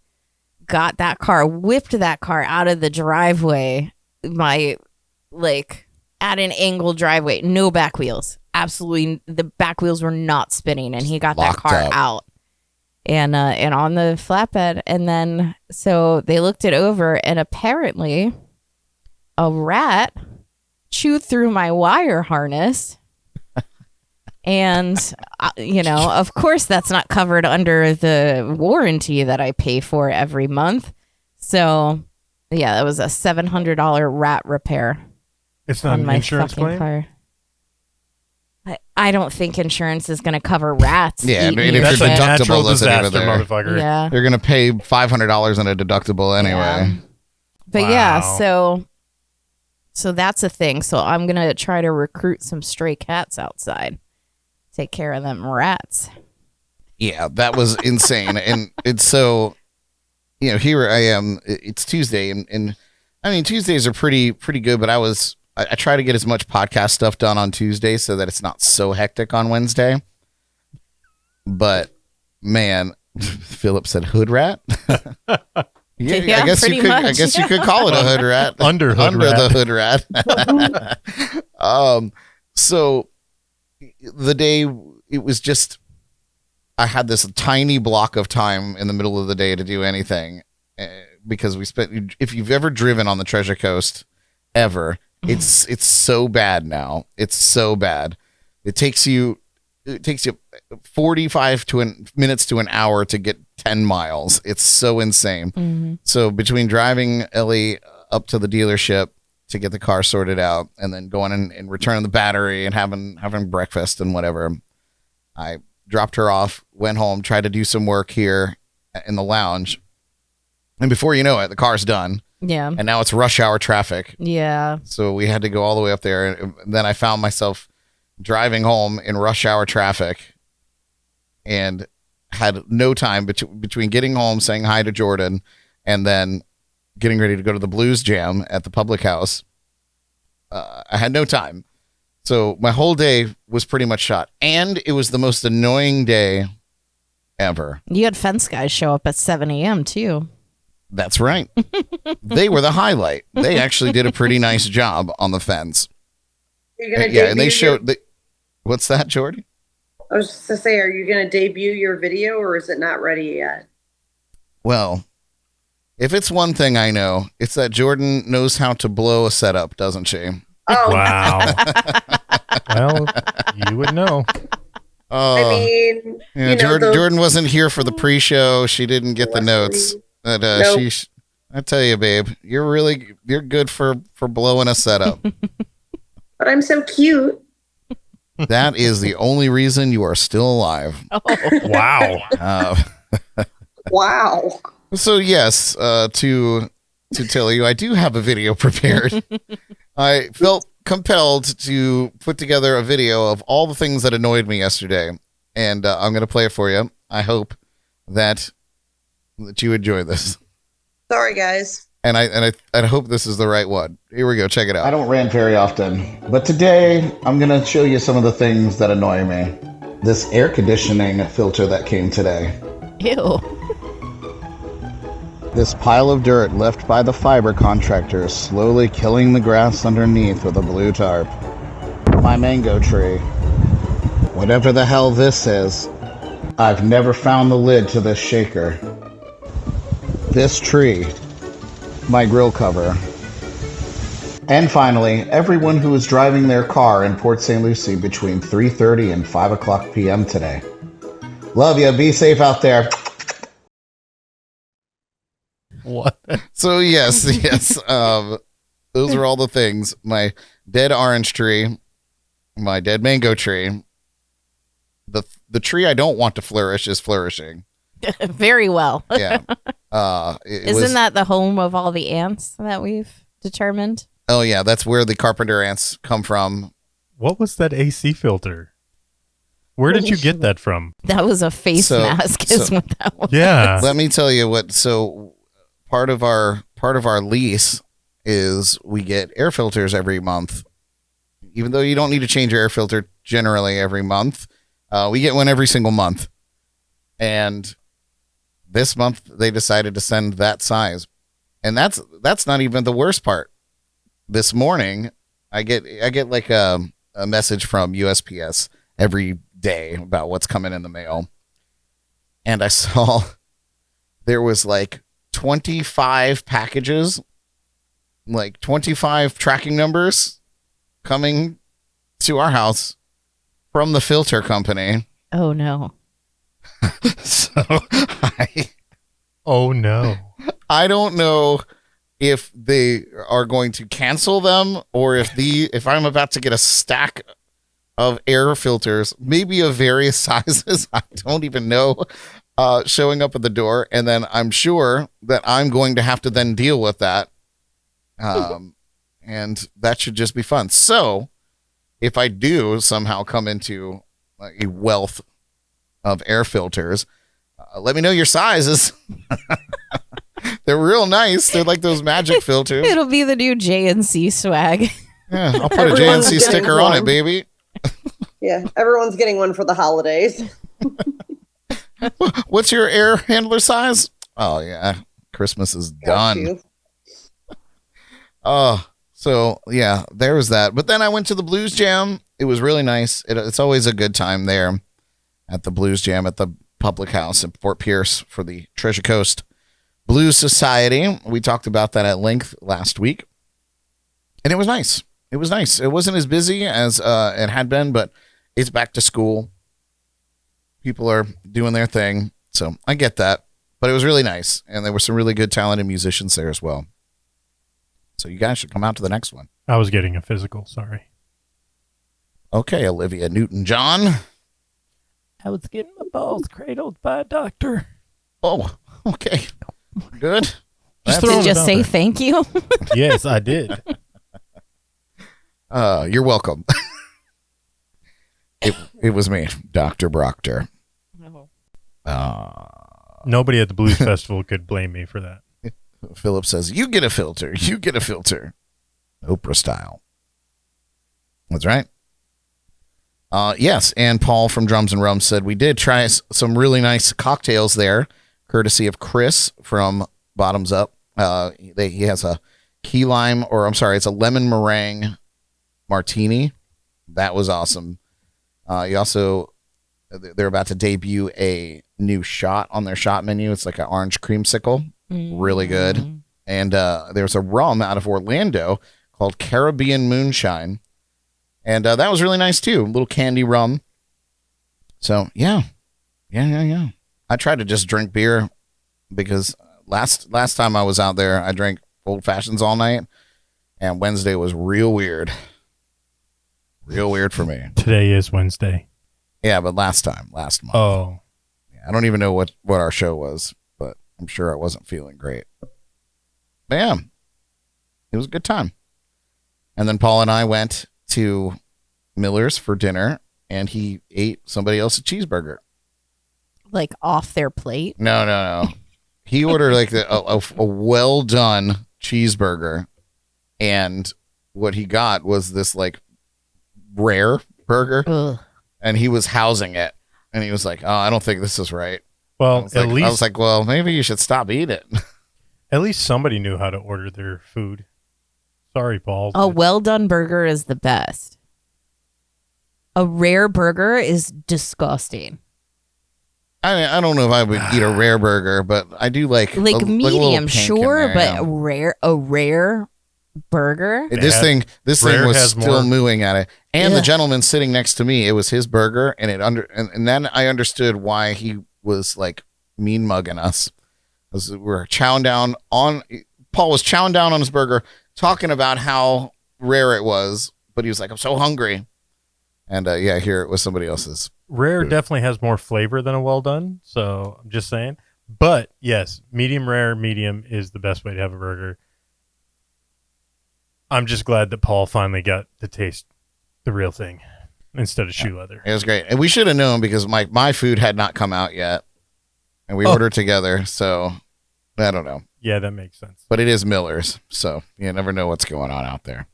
got that car, whipped that car out of the driveway, at an angle driveway, no back wheels. Absolutely, the back wheels were not spinning, and he got that car out. And on the flatbed, and then so they looked it over, and apparently a rat chewed through my wire harness. And, of course, that's not covered under the warranty that I pay for every month. So, yeah, that was a $700 rat repair. It's not an insurance claim? Car. I don't think insurance is going to cover rats. Yeah, eating if your a natural deductible isn't even disaster, there, motherfucker. Yeah. you're going to pay $500 in a deductible anyway. Yeah. But yeah, so that's a thing. So I'm going to try to recruit some stray cats outside. Take care of them rats. Yeah, that was insane. And it's so, here I am. It's Tuesday, and I mean, Tuesdays are pretty good, but I try to get as much podcast stuff done on Tuesday so that it's not so hectic on Wednesday. But man, Philip said hood rat. Yeah, I guess you could. much. I guess you could call it a hood rat. Under the hood rat. So the day it was just, I had this tiny block of time in the middle of the day to do anything because we spent. If you've ever driven on the Treasure Coast, ever, it's so bad now. It's so bad. It takes you 45 minutes to an hour to get 10 miles. It's so insane. Mm-hmm. So between driving Elly up to the dealership to get the car sorted out and then going and returning the battery and having breakfast and whatever, I dropped her off, went home, tried to do some work here in the lounge. And before you know it, the car's done. Yeah. And now it's rush hour traffic. Yeah. So we had to go all the way up there. And then I found myself driving home in rush hour traffic. And had no time between getting home, saying hi to Jordyn, and then getting ready to go to the blues jam at the public house. I had no time. So my whole day was pretty much shot. And it was the most annoying day ever. You had fence guys show up at 7 a.m. too. That's right. They were the highlight. They actually did a pretty nice job on the fence. And they showed... What's that, Jordyn? I was just to say, are you going to debut your video or is it not ready yet? Well, if it's one thing I know, it's that Jordyn knows how to blow a setup, doesn't she? Oh. Wow. Well, you would know. I mean, yeah, Jordyn wasn't here for the pre-show. She didn't get the notes. But Nope. I tell you, babe, you're good for blowing a setup. But I'm so cute. That is the only reason you are still alive. Oh. Wow. Wow. So yes, to tell you, I do have a video prepared. I felt compelled to put together a video of all the things that annoyed me yesterday, and I'm going to play it for you. I hope that you enjoy this. Sorry, guys. And I hope this is the right one. Here we go. Check it out. I don't rant very often, but today I'm going to show you some of the things that annoy me. This air conditioning filter that came today. Ew. This pile of dirt left by the fiber contractor slowly killing the grass underneath with a blue tarp. My mango tree. Whatever the hell this is, I've never found the lid to this shaker. This tree. My grill cover. And finally, everyone who was driving their car in Port St. Lucie between 3:30 and 5 o'clock p.m. today. Love you. Be safe out there. What? So yes. Those are all the things. My dead orange tree, my dead mango tree. The tree I don't want to flourish is flourishing. Very well. Yeah. Isn't that the home of all the ants that we've determined? Oh yeah, that's where the carpenter ants come from. What was that AC filter? Where did you get that from? That was a face mask is what that was. Yeah. Let me tell you what. So part of our lease is we get air filters every month. Even though you don't need to change your air filter generally every month, we get one every single month. And this month they decided to send that size. And that's not even the worst part. This morning I get like a message from USPS every day about what's coming in the mail. And I saw there was like 25 packages, like 25 tracking numbers coming to our house from the filter company. Oh no. So oh no. I don't know if they are going to cancel them or if I'm about to get a stack of air filters, maybe of various sizes, I don't even know, showing up at the door. And then I'm sure that I'm going to have to then deal with that. And that should just be fun. So if I do somehow come into a wealth of air filters, let me know your sizes. They're real nice. They're like those magic filters. It'll be the new JNC swag. Yeah, I'll put a JNC sticker on it, baby. Yeah, everyone's getting one for the holidays. What's your air handler size? Oh yeah, Christmas is done. Oh, so yeah, there was that. But then I went to the Blues Jam. It was really nice. It's always a good time there at the Blues Jam at the public house in Fort Pierce for the Treasure Coast Blues Society. We talked about that at length last week, and it was nice. It was nice. It wasn't as busy as it had been, but it's back to school. People are doing their thing, so I get that. But it was really nice, and there were some really good talented musicians there as well. So you guys should come out to the next one. I was getting a physical, sorry. Okay, Olivia Newton-John. I was getting my balls cradled by a doctor. Oh, okay. Good. Did you just say thank you? Yes, I did. You're welcome. It was me, Dr. Brockter. Nobody at the Blues Festival could blame me for that. Philip says, you get a filter. You get a filter. Oprah style. That's right. Yes, and Paul from Drums and Rum said we did try some really nice cocktails there, courtesy of Chris from Bottoms Up. He has a key lime, it's a lemon meringue martini. That was awesome. They're about to debut a new shot on their shot menu. It's like an orange creamsicle. Really good. And there's a rum out of Orlando called Caribbean Moonshine. And that was really nice too. A little candy rum. So yeah. I tried to just drink beer because last time I was out there, I drank old fashions all night, and Wednesday was real weird. Real weird for me. Today is Wednesday. Yeah, but last month. Oh. Yeah, I don't even know what our show was, but I'm sure I wasn't feeling great. But yeah, it was a good time. And then Paul and I went to Miller's for dinner, and he ate somebody else's cheeseburger. Like off their plate? No. He ordered like a well done cheeseburger, and what he got was this like rare burger. Ugh. And he was housing it, and he was like, "Oh, I don't think this is right." Well, I was like, "Well, maybe you should stop eating." At least somebody knew how to order their food. Sorry, Paul. A well done burger is the best. A rare burger is disgusting. I mean, I don't know if I would eat a rare burger, but I do like medium, sure, but a rare burger. This thing was still mooing at it, and the gentleman sitting next to me, it was his burger, and and then I understood why he was like mean mugging us. We were chowing down on. Paul was chowing down on his burger, talking about how rare it was, but he was like, "I'm so hungry," and here it was somebody else's. Rare definitely has more flavor than a well done, so I'm just saying. But yes, medium rare, medium is the best way to have a burger. I'm just glad that Paul finally got to taste the real thing instead of shoe leather. It was great. And we should have known because my food had not come out yet. And we ordered together, so I don't know. Yeah, that makes sense. But it is Miller's, so you never know what's going on out there.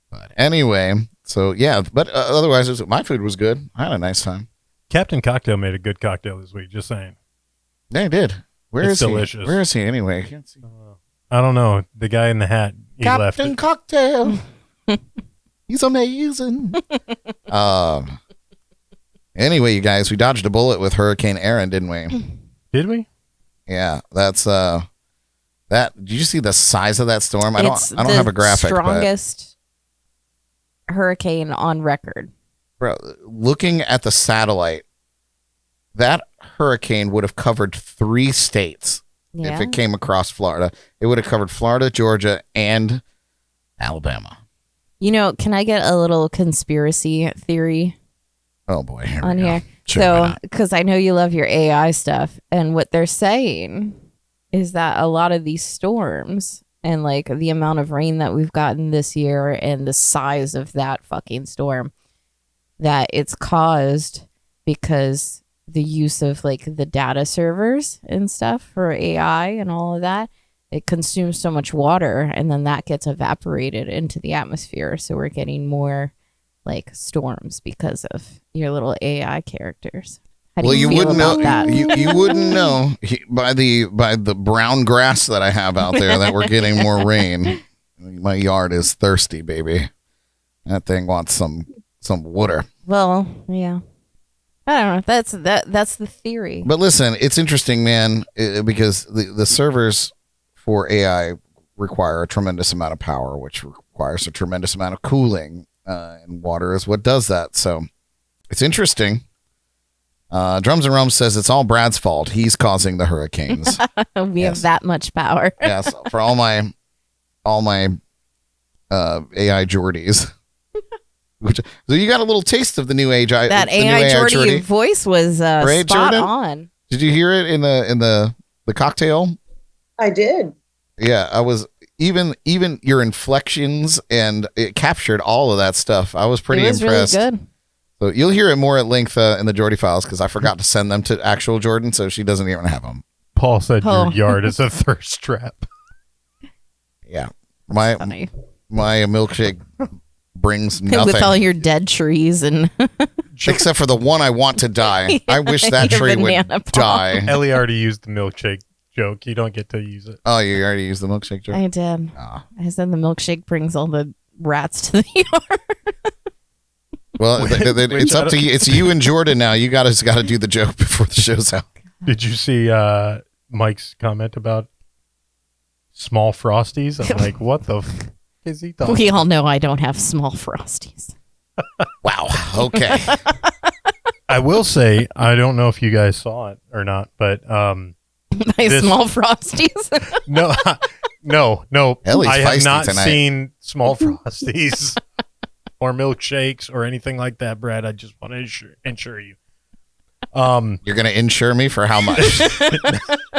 But anyway, so yeah, but otherwise, my food was good. I had a nice time. Captain Cocktail made a good cocktail this week, just saying. Yeah, he did. It's delicious. He? Where is he anyway? I can't see. I don't know. The guy in the hat. Captain Cocktail. He's amazing. Anyway, you guys, we dodged a bullet with Hurricane Aaron, didn't we? Did we? Yeah, that's that. Did you see the size of that storm? I don't have a graphic. Strongest hurricane on record. Bro, looking at the satellite, that hurricane would have covered 3 states. Yeah. If it came across Florida. It would have covered Florida, Georgia, and Alabama. You know, can I get a little conspiracy theory? Oh boy, on here. Sure, so, because I know you love your AI stuff, and what they're saying is that a lot of these storms and like the amount of rain that we've gotten this year and the size of that fucking storm, that it's caused because the use of like the data servers and stuff for AI and all of that, it consumes so much water, and then that gets evaporated into the atmosphere. So we're getting more like storms because of your little AI characters. How do you wouldn't know that? You wouldn't know by the brown grass that I have out there that we're getting more rain. My yard is thirsty, baby. That thing wants some water. Well, yeah. I don't know. That's the theory. But listen, it's interesting, man, because the servers for AI require a tremendous amount of power, which requires a tremendous amount of cooling. And water is what does that. So it's interesting. Drums and Rum says it's all Brad's fault. He's causing the hurricanes. We have that much power. Yes, for all my AI Jordies. So you got a little taste of the new age. That AI Jordy voice was right, spot Jordyn? on. Did you hear it in the cocktail? I did. Yeah, I was even your inflections, and it captured all of that stuff. I was pretty impressed. Really good. So you'll hear it more at length in the Jordie files because I forgot to send them to actual Jordyn, so she doesn't even have them. Paul said your yard is a thirst trap. Yeah. My milkshake brings nothing. With all your dead trees and except for the one I want to die. I wish that tree would die. Elly already used the milkshake joke. You don't get to use it. Oh, you already used the milkshake joke? I did. I said the milkshake brings all the rats to the yard. Well, it's up to you. It's you and Jordyn now. You guys got to do the joke before the show's out. Did you see Mike's comment about small frosties? I'm like, what the f is he talking We all know I don't have small frosties. Wow. Okay. I will say, I don't know if you guys saw it or not, but my small frosties. no. Ellie's I have feisty not tonight. seen small frosties or milkshakes or anything like that, Brad. I just want to insure you. You're going to insure me for how much?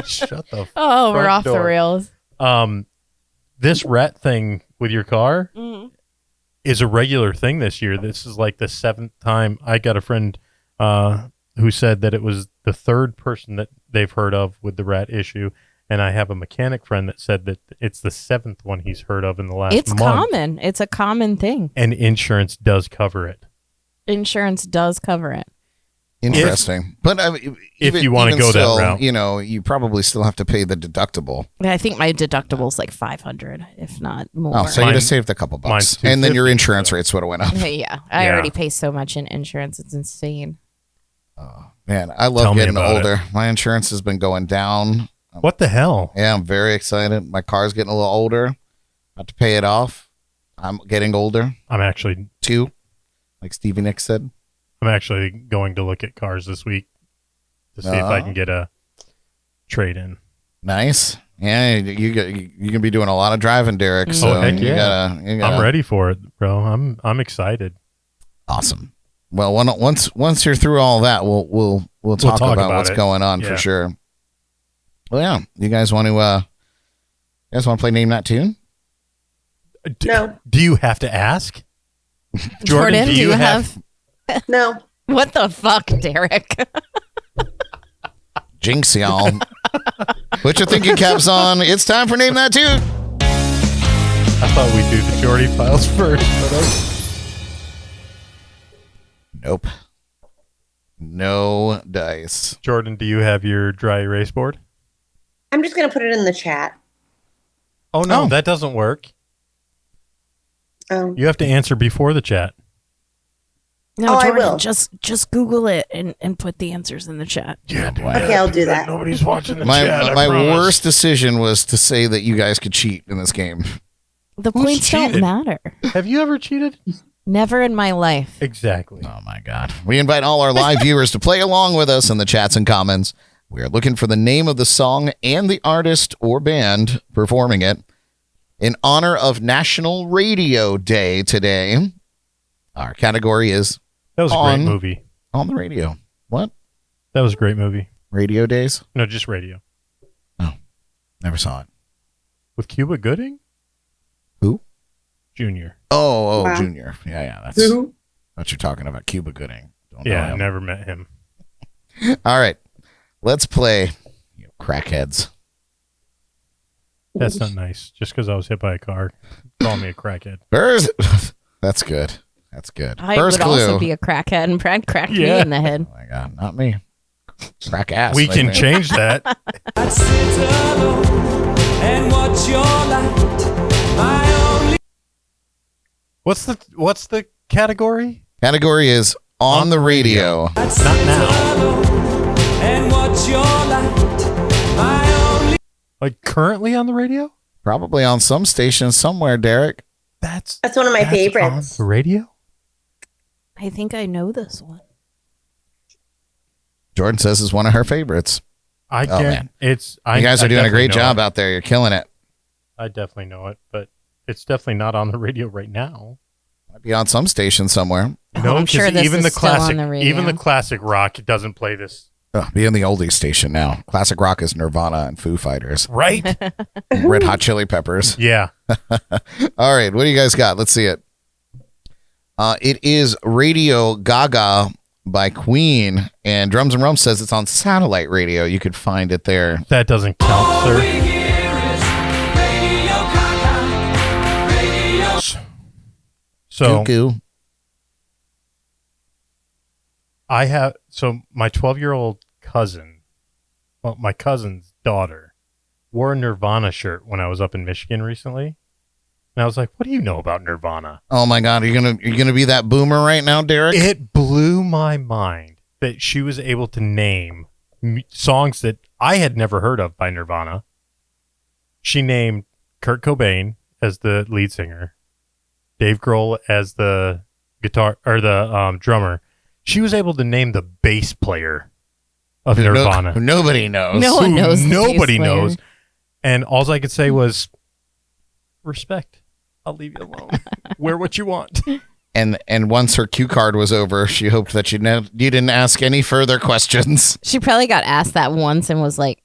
Shut the Oh, we're front off the door. rails. This rat thing with your car is a regular thing this year. This is like the 7th time. I got a friend who said that it was the 3rd person that they've heard of with the rat issue. And I have a mechanic friend that said that it's the 7th one he's heard of in the last month. It's common. It's a common thing. And insurance does cover it. Insurance does cover it. Interesting. But I mean, if you want to go still, that route. you know, you probably still have to pay the deductible. I think my deductible's like $500, if not more. Oh, so you just saved a couple bucks. And then your insurance rates would have went up. Yeah. I already pay so much in insurance. It's insane. Oh, man, I love getting older. My insurance has been going down. What the hell? Yeah, I'm very excited. My car's getting a little older. About to pay it off. I'm getting older. I'm actually... too, like Stevie Nicks said. I'm actually going to look at cars this week to see if I can get a trade-in. Nice. Yeah, you can be doing a lot of driving, Derek. So heck yeah. you gotta, I'm ready for it, bro. I'm excited. Awesome. Well, once you're through all that, we'll talk about what's going on for sure. Well, yeah. You guys want to play Name That Tune? No. Do you have to ask? Jordyn, do you have? No. What the fuck, Derek? Jinx, y'all. Put your thinking caps on. It's time for Name That Tune. I thought we'd do the Jordie files first. Nope. No dice. Jordyn, do you have your dry erase board? I'm just going to put it in the chat. Oh, no, that doesn't work. Oh. You have to answer before the chat. No, I Jordyn, will. just Google it and put the answers in the chat. Yeah, Okay, I'll do that. Nobody's watching the My chat. worst decision was to say that you guys could cheat in this game. The Who's points don't cheated? matter. Have you ever cheated? Never in my life. Exactly. Oh my God. We invite all our live viewers to play along with us in the chats and comments. We are looking for the name of the song and the artist or band performing it in honor of National Radio Day today. Our category is That was a great movie. On the radio. What? That was a great movie. Radio Days? No, just radio. Oh, never saw it. With Cuba Gooding? Who? Junior. Oh, Wow. Junior. Yeah. That's Who? what you're talking about. Cuba Gooding. Don't know Yeah, I him. never met him. All right. Let's play crackheads. That's not nice. Just because I was hit by a car, call me a crackhead. First, that's good. That's good. I First would clue. also be a crackhead, and Brad cracked me in the head. Oh my God, not me. Crack ass. We can maybe. change that. What's the category? Category is on the radio. Not now. Like currently on the radio? Probably on some station somewhere, Derek. That's one of my favorites. On the radio? I think I know this one. Jordyn says it's one of her favorites. I Oh, get man. it's. You guys are doing a great definitely know job it. out there. You're killing it. I definitely know it, but it's definitely not on the radio right now. Might be on some station somewhere. No, I'm sure 'cause this even is the still on classic, the radio. even the classic rock doesn't play this. Be in the oldies station now. Classic rock is Nirvana and Foo Fighters. Right? Red Hot Chili Peppers. Yeah. All right. What do you guys got? Let's see it. It is Radio Gaga by Queen, and Drums and Rum says it's on satellite radio. You could find it there. That doesn't count, sir. So Cuckoo. My 12-year-old cousin, well, my cousin's daughter, wore a Nirvana shirt when I was up in Michigan recently. And I was like, what do you know about Nirvana? Oh my God, you're gonna be that boomer right now, Derek? It blew my mind that she was able to name songs that I had never heard of by Nirvana. She named Kurt Cobain as the lead singer, Dave Grohl as the guitar or the drummer. She was able to name the bass player of Nirvana. Who nobody knows. No one knows. Nobody knows. And all I could say was, respect. I'll leave you alone. Wear what you want. And once her cue card was over, she hoped that you didn't ask any further questions. She probably got asked that once and was like,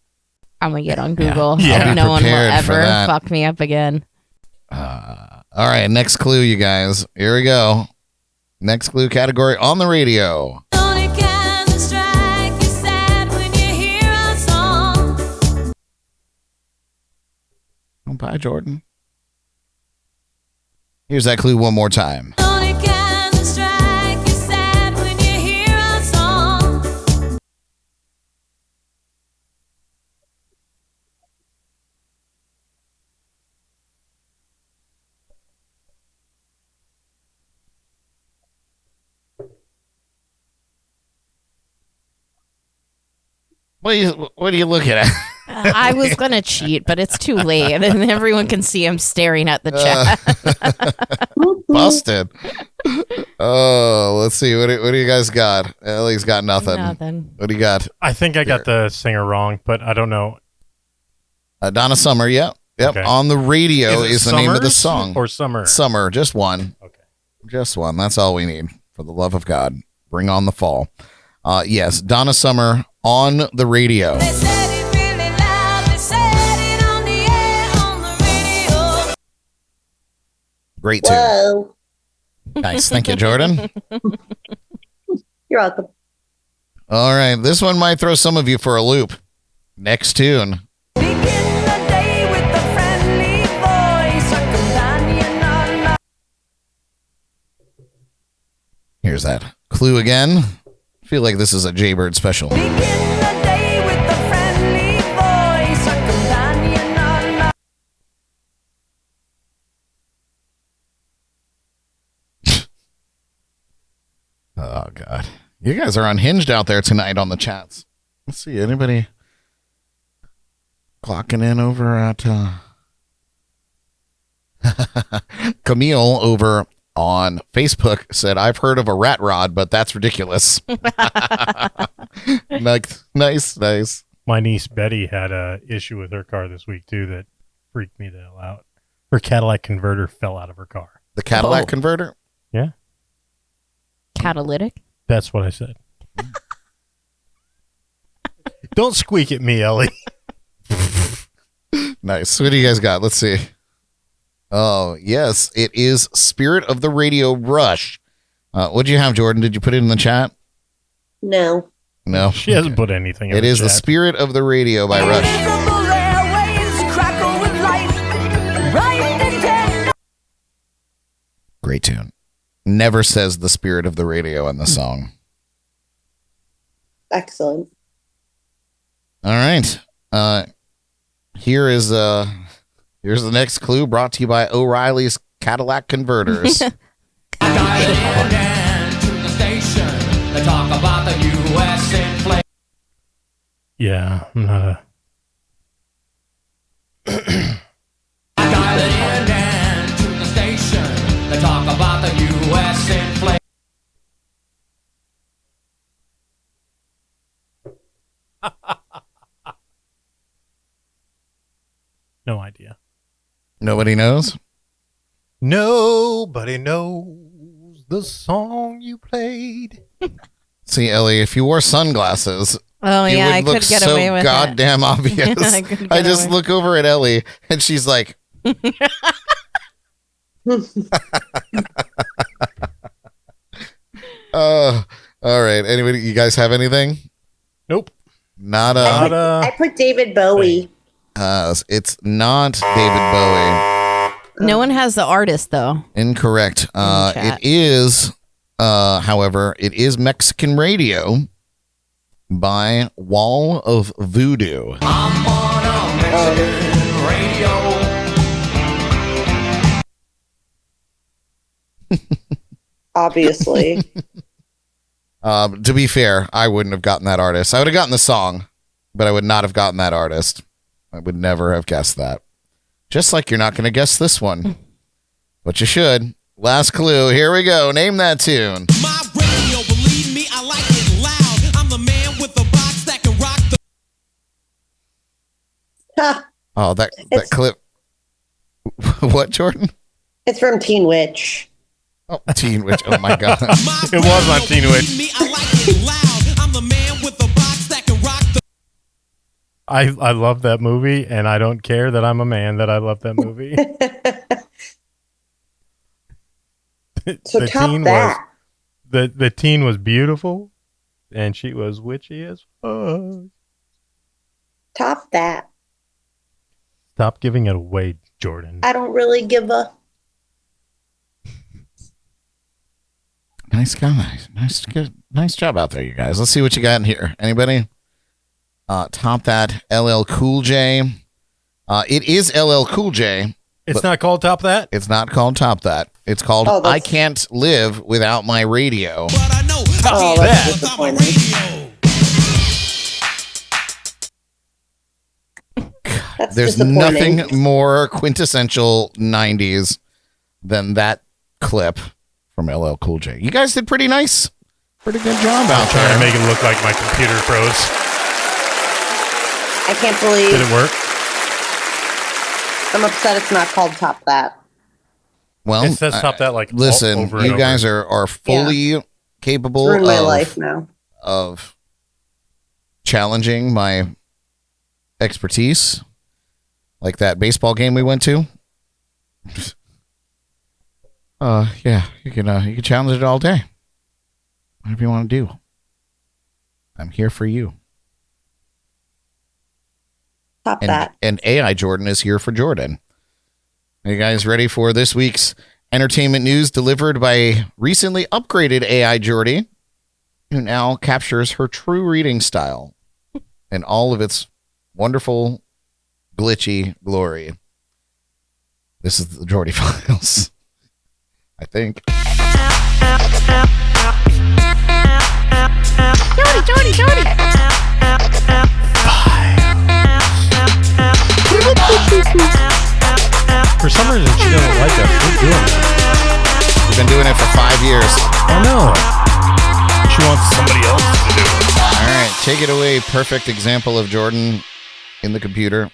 I'm going to get on Google. Yeah. No one will Prepared for ever that. fuck me up again. All right, next clue, you guys. Here we go. Next clue category on the radio. Oh, bye, Jordyn. Here's that clue one more time. What are you looking at? I was going to cheat, but it's too late. And everyone can see I'm staring at the chat. Busted. Oh, let's see. What do you guys got? Elly's got nothing. Nothing. What do you got? I think I got the singer wrong, but I don't know. Donna Summer, yep. Okay. On the radio is the name of the Summers song. or Summer? Summer, just one. Okay. Just one. That's all we need. For the love of God. Bring on the fall. Yes, Donna Summer on the radio. Great tune. Whoa. Nice. Thank you, Jordyn. You're welcome. All right. This one might throw some of you for a loop. Next tune. Here's that clue again. I feel like this is a Jaybird special. Oh, God. You guys are unhinged out there tonight on the chats. Let's see. Anybody clocking in over at Camille over on Facebook said, I've heard of a rat rod, but that's ridiculous. Nice. My niece Betty had a issue with her car this week, too, that freaked me the hell out. Her Cadillac converter fell out of her car. The Cadillac converter? Yeah. Catalytic? That's what I said. Don't squeak at me, Elly. Nice. What do you guys got? Let's see. Oh, yes. It is Spirit of the Radio Rush. What'd you have, Jordyn? Did you put it in the chat? No. No. She hasn't put anything in It the is chat. the Spirit of the Radio by Rush. Great tune. Never says the Spirit of the Radio in the song. Excellent. All right. Here's the next clue brought to you by O'Reilly's Cadillac Converters. Yeah, I'm not a... No idea. Nobody knows? Nobody knows the song you played. See, Elly, if you wore sunglasses, Oh, you yeah, would I look could get so away with goddamn obvious. I could I get just away. look over at Elly, and she's like, All right. Anybody? You guys have anything? Nope. Not I put David Bowie. It's not David Bowie. No one has the artist though. Incorrect. chat. It is, however, it is Mexican Radio by Wall of Voodoo. I'm on a Mexican radio. Obviously. To be fair, I wouldn't have gotten that artist. I would have gotten the song, but I would not have gotten that artist. I would never have guessed that. Just like you're not going to guess this one. But you should. Last clue. Here we go. Name that tune. My radio, believe me, I like it loud. I'm the man with the box that can rock the. Oh, that clip. What, Jordyn? It's from Teen Witch. Oh, Teen Witch. Oh, my God. It was on Teen Witch. I like it loud. I'm the man with the box that can rock the. I love that movie, and I don't care that I'm a man that I love that movie. So top that. The teen was beautiful, and she was witchy as fuck. Top that. Stop giving it away, Jordyn. I don't really give a. Nice guy. Nice job out there, you guys. Let's see what you got in here. Anybody? Top that. LL Cool J. It is LL Cool J. It's not called Top That? It's not called Top That. It's called I Can't Live Without My Radio. But I know Oh, that's disappointing. That's There's disappointing. nothing more quintessential 90s than that clip from LL Cool J. You guys did pretty nice. Pretty good job out Trying there. to make it look like my computer froze. I can't believe. Did it work? I'm upset it's not called Top That. Well, It says Top That like listen, over and you over. guys are fully capable Ruined my of, life now. of challenging my expertise, like that baseball game we went to. Yeah, you can challenge it all day. Whatever you want to do, I'm here for you. Top that. And AI Jordyn is here for Jordyn. Are you guys ready for this week's entertainment news delivered by recently upgraded AI Jordyn, who now captures her true reading style in all of its wonderful, glitchy glory? This is the Jordyn Files, I think. Jordyn. For some reason, she doesn't like us. We're doing it. We've been doing it for 5 years. I know. She wants somebody else to do it. All right, take it away. Perfect example of Jordyn in the computer.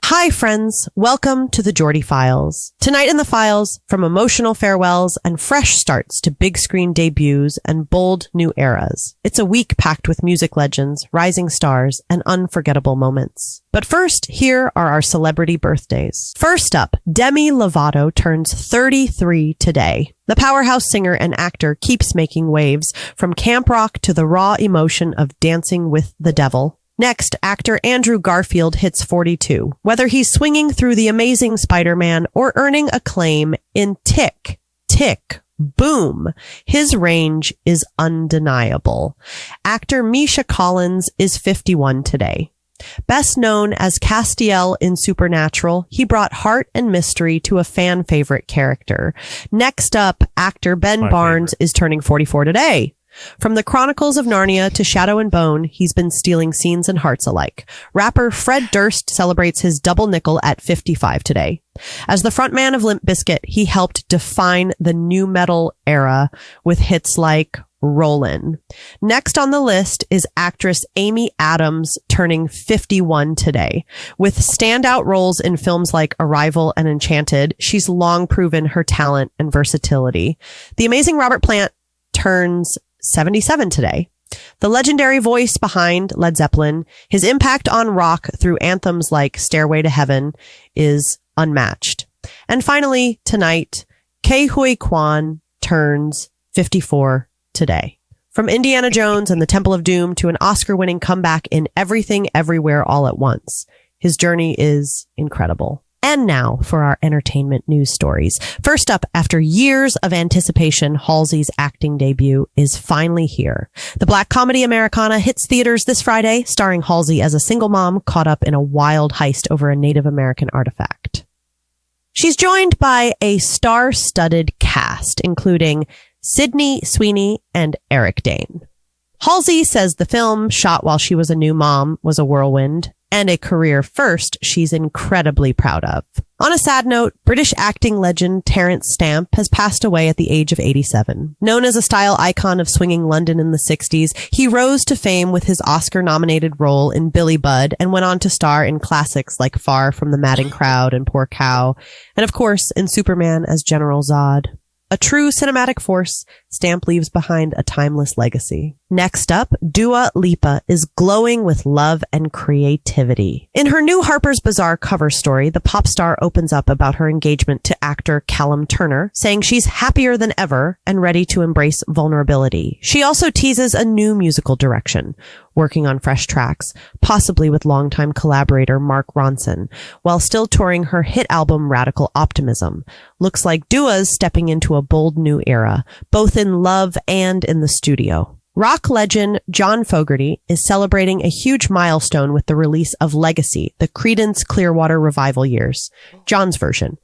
Hi, friends. Welcome to the Jordyn Files. Tonight in the Files, from emotional farewells and fresh starts to big screen debuts and bold new eras. It's a week packed with music legends, rising stars, and unforgettable moments. But first, here are our celebrity birthdays. First up, Demi Lovato turns 33 today. The powerhouse singer and actor keeps making waves, from camp rock to the raw emotion of Dancing with the Devil. Next, actor Andrew Garfield hits 42. Whether he's swinging through The Amazing Spider-Man or earning acclaim in Tick, Tick, Boom, his range is undeniable. Actor Misha Collins is 51 today. Best known as Castiel in Supernatural, he brought heart and mystery to a fan favorite character. Next up, actor Ben Barnes is turning 44 today. From the Chronicles of Narnia to Shadow and Bone, he's been stealing scenes and hearts alike. Rapper Fred Durst celebrates his double nickel at 55 today. As the frontman of Limp Bizkit, he helped define the nu metal era with hits like Rollin'. Next on the list is actress Amy Adams, turning 51 today. With standout roles in films like Arrival and Enchanted, she's long proven her talent and versatility. The amazing Robert Plant turns 77 today. The legendary voice behind Led Zeppelin, his impact on rock through anthems like Stairway to Heaven is unmatched. And finally, tonight, Ke Huy Quan turns 54 today. From Indiana Jones and the Temple of Doom to an Oscar-winning comeback in Everything Everywhere All at Once, his journey is incredible. And now for our entertainment news stories. First up, after years of anticipation, Halsey's acting debut is finally here. The black comedy Americana hits theaters this Friday, starring Halsey as a single mom caught up in a wild heist over a Native American artifact. She's joined by a star-studded cast, including Sydney Sweeney and Eric Dane. Halsey says the film, shot while she was a new mom, was a whirlwind and a career first she's incredibly proud of. On a sad note, British acting legend Terence Stamp has passed away at the age of 87. Known as a style icon of swinging London in the 60s, he rose to fame with his Oscar-nominated role in Billy Budd and went on to star in classics like Far From the Madding Crowd and Poor Cow, and of course in Superman as General Zod. A true cinematic force, Stamp leaves behind a timeless legacy. Next up, Dua Lipa is glowing with love and creativity. In her new Harper's Bazaar cover story, the pop star opens up about her engagement to actor Callum Turner, saying she's happier than ever and ready to embrace vulnerability. She also teases a new musical direction, working on fresh tracks, possibly with longtime collaborator Mark Ronson, while still touring her hit album Radical Optimism. Looks like Dua's stepping into a bold new era, both in love and in the studio. Rock legend John Fogerty is celebrating a huge milestone with the release of Legacy, the Creedence Clearwater Revival years. John's version.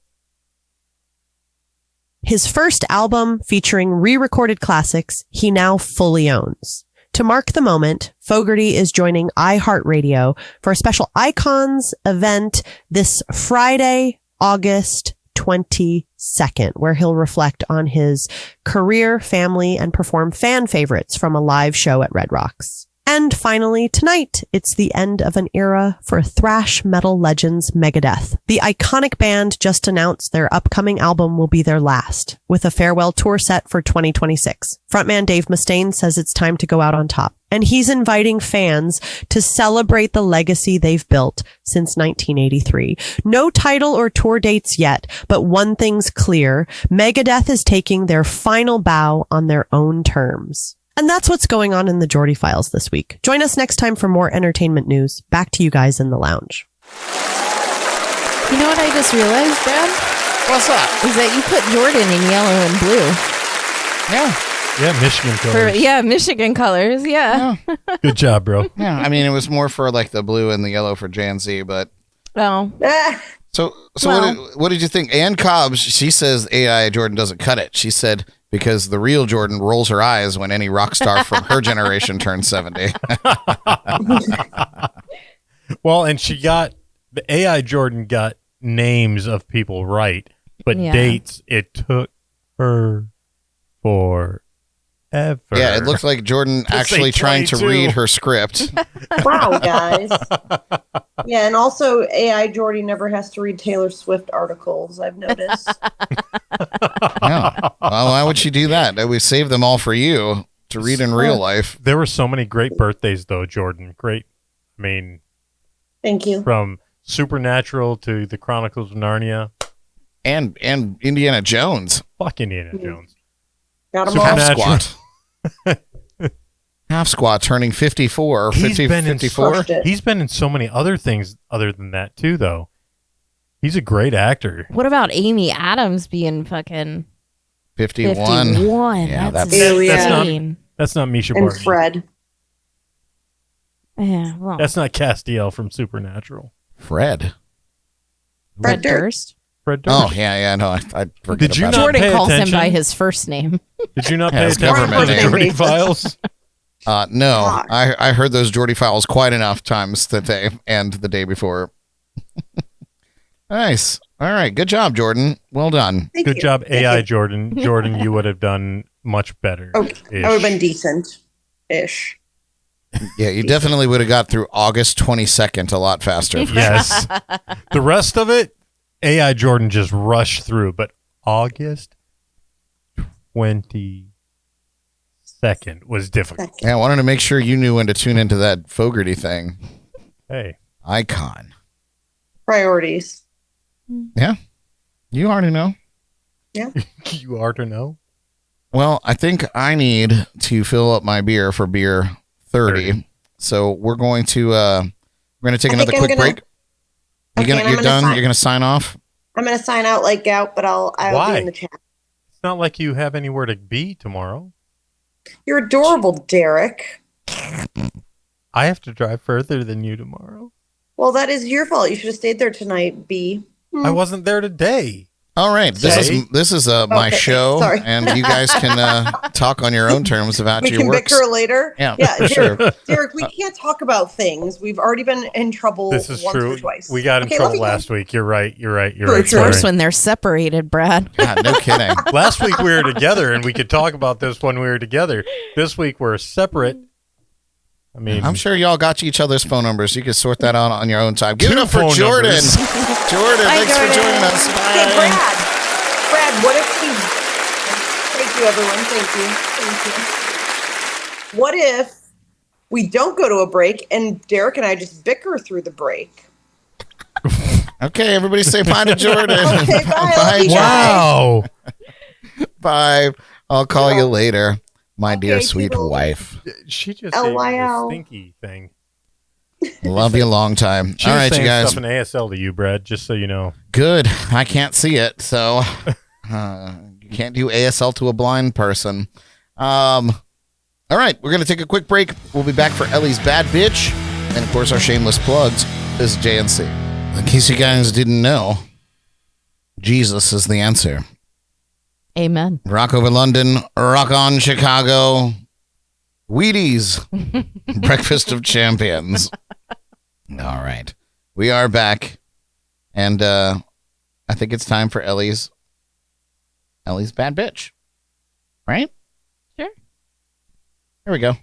His first album featuring re-recorded classics he now fully owns. To mark the moment, Fogerty is joining iHeartRadio for a special Icons event this Friday, August 22nd, where he'll reflect on his career, family, and perform fan favorites from a live show at Red Rocks. And finally, tonight, it's the end of an era for thrash metal legends Megadeth. The iconic band just announced their upcoming album will be their last, with a farewell tour set for 2026. Frontman Dave Mustaine says it's time to go out on top, and he's inviting fans to celebrate the legacy they've built since 1983. No title or tour dates yet, but one thing's clear: Megadeth is taking their final bow on their own terms. And that's what's going on in the Jordie Files this week. Join us next time for more entertainment news. Back to you guys in the lounge. You know what I just realized, Brad? What's that? Is that you put Jordyn in yellow and blue. Yeah. Yeah, Michigan colors. Yeah, Michigan colors. Yeah. Good job, bro. Yeah, I mean, it was more for like the blue and the yellow for Jan Z, but... Oh. So Well. what did you think? Ann Cobbs, she says AI Jordyn doesn't cut it. She said because the real Jordyn rolls her eyes when any rock star from her generation turns 70. Well, and the AI Jordyn got names of people right, but Yeah. dates, it took her forever. Yeah, it looked like Jordyn actually trying to 22. read her script. Wow, guys. Yeah, and also AI Jordyn never has to read Taylor Swift articles, I've noticed. Yeah. Well, why would she do that? We saved them all for you to read in real life. There were so many great birthdays, though, Jordyn. Great. I mean, Thank you. from Supernatural to the Chronicles of Narnia. And Indiana Jones. Fuck Indiana Jones. Got 'em all. Half Supernatural. squat. Half squat turning 54 or 54. Crushed it. He's been in so many other things other than that, too, though. He's a great actor. What about Amy Adams being fucking 51. 51? Yeah, that's that's not- insane. That's not Misha And Barton. Fred. Yeah, well, That's not Castiel from Supernatural. Fred. Fred Durst. Fred Durst. Oh, yeah, no, I forget Did you about not it. Jordan pay calls him attention? by his first name. Did you not Yeah, pay it's attention to government the name. Jordie Files? No, I heard those Jordie Files quite enough times today and the day before. Nice. All right. Good job, Jordyn. Well done. Thank Good you. job, Thank AI you. Jordyn. Jordyn, you would have done much better. Okay. I would have been decent-ish. Yeah, you definitely would have got through August 22nd a lot faster. Yes. The rest of it, AI Jordyn just rushed through, but August 22nd was difficult. Yeah, I wanted to make sure you knew when to tune into that Fogerty thing. Hey. Icon. Priorities. Yeah. You already know. Yeah. You are to know? Well, I think I need to fill up my beer for beer 30. So we're going to take another quick break. You're done? You're going to sign off? I'm going to sign out like Gout, but I'll be in the chat. It's not like you have anywhere to be tomorrow. You're adorable, Derek. I have to drive further than you tomorrow. Well, that is your fault. You should have stayed there tonight, B. I wasn't there today. All right, this is my show, sorry. and you guys can talk on your own terms about your works. We can bicker later. Yeah, sure. Derek, we can't talk about things. We've already been in trouble This is once true. or twice. We got in trouble last week. You're right. It's worse when they're separated, Brad. God, no kidding. Last week we were together, and we could talk about this when we were together. This week we're separate. I mean, I'm sure y'all got each other's phone numbers. You can sort that out on your own time. Give it up for phone Jordyn. numbers. Jordyn, thanks for joining us. Hey, Brad, what if we... Thank you, everyone. Thank you. What if we don't go to a break and Derek and I just bicker through the break? Okay, everybody say bye to Jordyn. Okay, bye. Bye. Wow. Bye. I'll call you later, my dear Okay, sweet people. wife. She just gave me a stinky thing. Love you a long time. She All was right, you saying guys. stuff in ASL to you, Brad, just so you know. Good. I can't see it, so you can't do ASL to a blind person. All right, we're going to take a quick break. We'll be back for Elly's Bad Bitch and, of course, our Shameless Plugs. This is JNC. In case you guys didn't know, Jesus is the answer. Amen. Rock over London, rock on Chicago. Wheaties, Breakfast of Champions. All right. We are back. And I think it's time for Elly's Bad Bitch. Right? Sure. Here we go.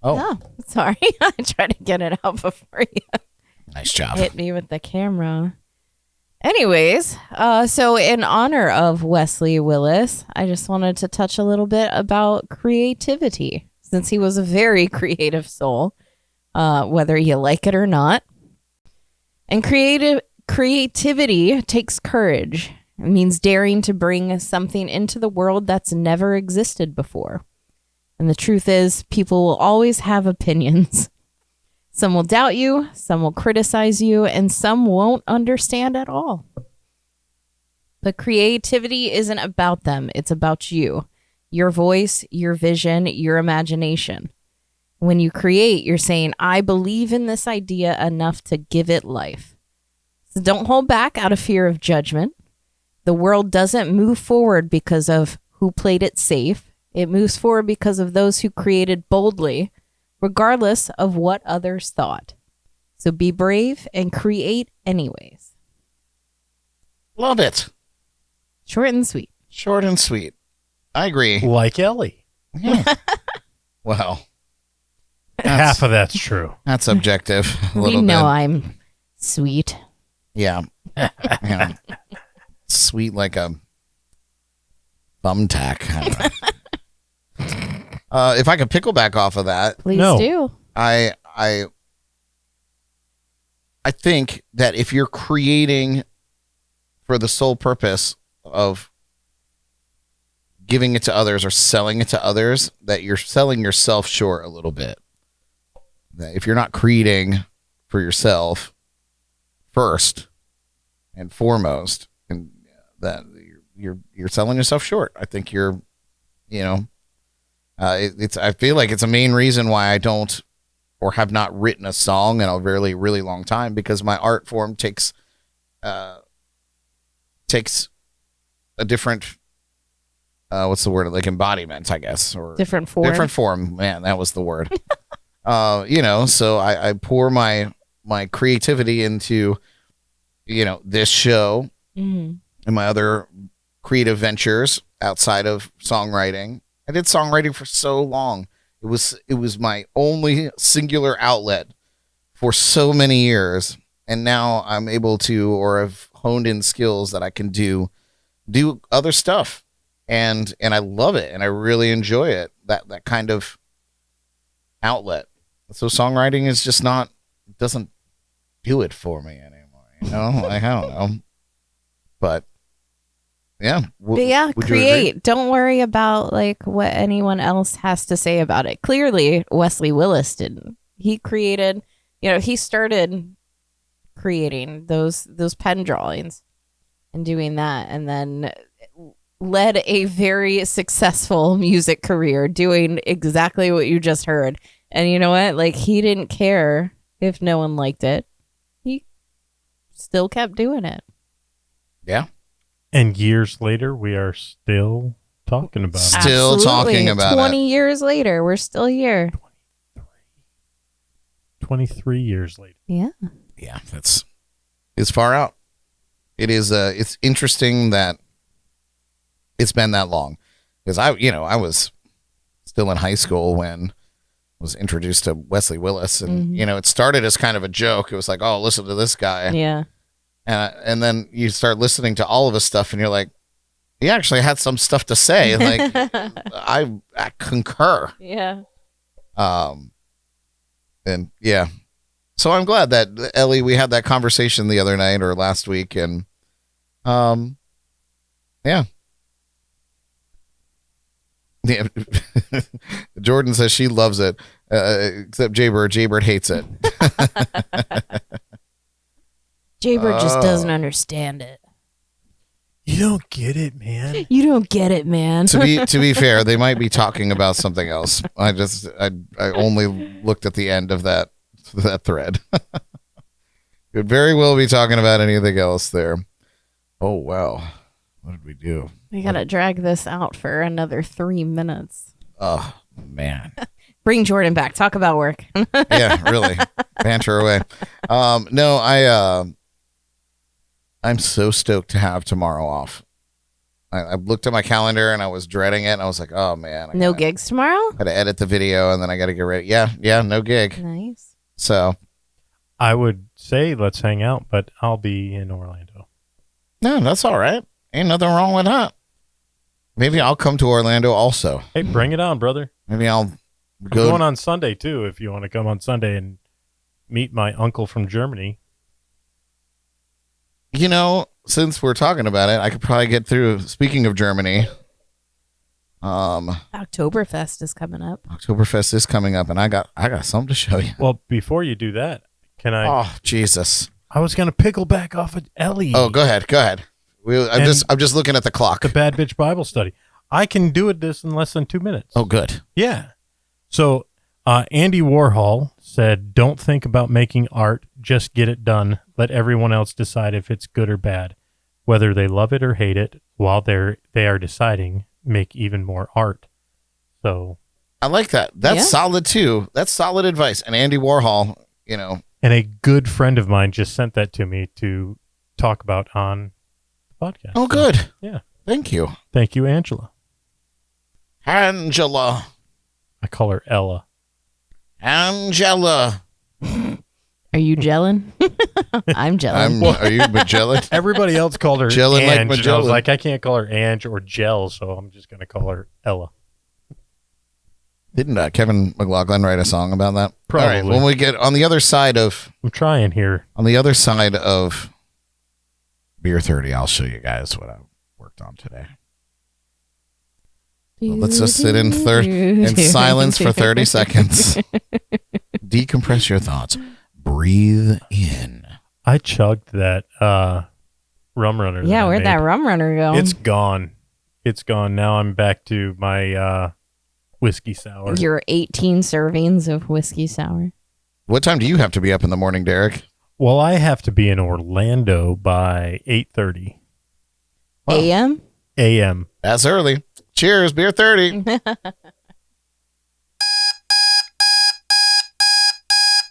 Oh, sorry. I tried to get it out before you Nice job. hit me with the camera. Anyways, so in honor of Wesley Willis, I just wanted to touch a little bit about creativity, since he was a very creative soul, whether you like it or not. And creativity takes courage. It means daring to bring something into the world that's never existed before. And the truth is, people will always have opinions. Some will doubt you, some will criticize you, and some won't understand at all. But creativity isn't about them. It's about you, your voice, your vision, your imagination. When you create, you're saying, I believe in this idea enough to give it life. So don't hold back out of fear of judgment. The world doesn't move forward because of who played it safe. It moves forward because of those who created boldly, regardless of what others thought. So be brave and create anyways. Love it. Short and sweet. Short and sweet. I agree. Like Elly. Yeah. Well, half of that's true. That's objective. A We little know bit. I'm sweet. Yeah. Yeah. Sweet like a thumbtack. I don't know. If I could pickle back off of that, Please do. I think that if you're creating for the sole purpose of giving it to others or selling it to others, that you're selling yourself short a little bit. That if you're not creating for yourself first and foremost, and that you're selling yourself short. I think you're, I feel like it's a main reason why I don't or have not written a song in a really, really long time, because my art form takes a different, what's the word? Like embodiment, I guess, or Different form. Different form. Man, that was the word. So I pour my creativity into, this show Mm-hmm. and my other creative ventures outside of songwriting. I did songwriting for so long. It was my only singular outlet for so many years. And now I'm able to, or have honed in skills that I can do other stuff. And I love it. And I really enjoy it. That kind of outlet. So songwriting is just doesn't do it for me anymore. You know, I don't know. But yeah. But yeah, create. Don't worry about like what anyone else has to say about it. Clearly, Wesley Willis didn't. He created, he started creating those pen drawings and doing that, and then led a very successful music career doing exactly what you just heard. And you know what? Like, he didn't care if no one liked it. He still kept doing it. Yeah. And years later, we are still talking about it. Still talking about 20 years later, we're still here. 23 years later. Yeah. Yeah, it's far out. It is it's interesting that it's been that long, because I was still in high school when I was introduced to Wesley Willis, and it started as kind of a joke. It was like, oh, listen to this guy. Yeah. And then you start listening to all of his stuff, and you're like, he actually had some stuff to say. Like, I concur. Yeah. And yeah. So I'm glad that, Elly, we had that conversation the other night or last week, and yeah. Yeah. Jordyn says she loves it, except Jaybird. Jaybird hates it. Jaybird just doesn't understand it. You don't get it, man. You don't get it, man. To be fair, they might be talking about something else. I only looked at the end of that thread. Could very well be talking about anything else there. Oh wow, what did we do? We gotta drag this out for another 3 minutes. Oh man. Bring Jordyn back. Talk about work. Yeah, really. Banter away. No, I'm so stoked to have tomorrow off. I looked at my calendar and I was dreading it, and I was like, oh man. No gigs tomorrow? Got to edit the video, and then I got to get ready. Yeah, no gig. Nice. So I would say let's hang out, but I'll be in Orlando. No, that's all right. Ain't nothing wrong with that. Maybe I'll come to Orlando also. Hey, bring it on, brother. Maybe I'll I'm going on Sunday too, if you want to come on Sunday and meet my uncle from Germany. Since we're talking about it, I could probably get through. Speaking of Germany, Oktoberfest is coming up. Oktoberfest is coming up, and I got something to show you. Well, before you do that, can I? Oh, Jesus! I was gonna pickle back off of Elly. Oh, go ahead. I'm just looking at the clock. The Bad Bitch Bible Study. I can do this in less than 2 minutes. Oh, good. Yeah. So Andy Warhol said, "Don't think about making art. Just get it done. Let everyone else decide if it's good or bad, whether they love it or hate it. While they are deciding, make even more art." So I like that. That's solid too. That's solid advice. And Andy Warhol, and a good friend of mine just sent that to me to talk about on the podcast. Oh, good. Yeah. Thank you. Thank you, Angela. Angela. I call her Ella. Angela. Are you gelling? I'm gelling. Are you Magellan? Everybody else called her gelling like Ange, and I Magellan. was like, I can't call her Ange or Gel, so I'm just going to call her Ella. Didn't Kevin McLaughlin write a song about that? Probably. All right, when we get on the other side of... I'm trying here. On the other side of Beer 30, I'll show you guys what I worked on today. So let's just sit in silence for 30 seconds. Decompress your thoughts. Breathe in. I chugged that Rum Runner. Yeah, where'd that Rum Runner go? It's gone. It's gone. Now I'm back to my whiskey sour. Your 18 servings of whiskey sour. What time do you have to be up in the morning, Derek? Well, I have to be in Orlando by 8:30 a.m. a.m. That's early. Cheers, Beer 30.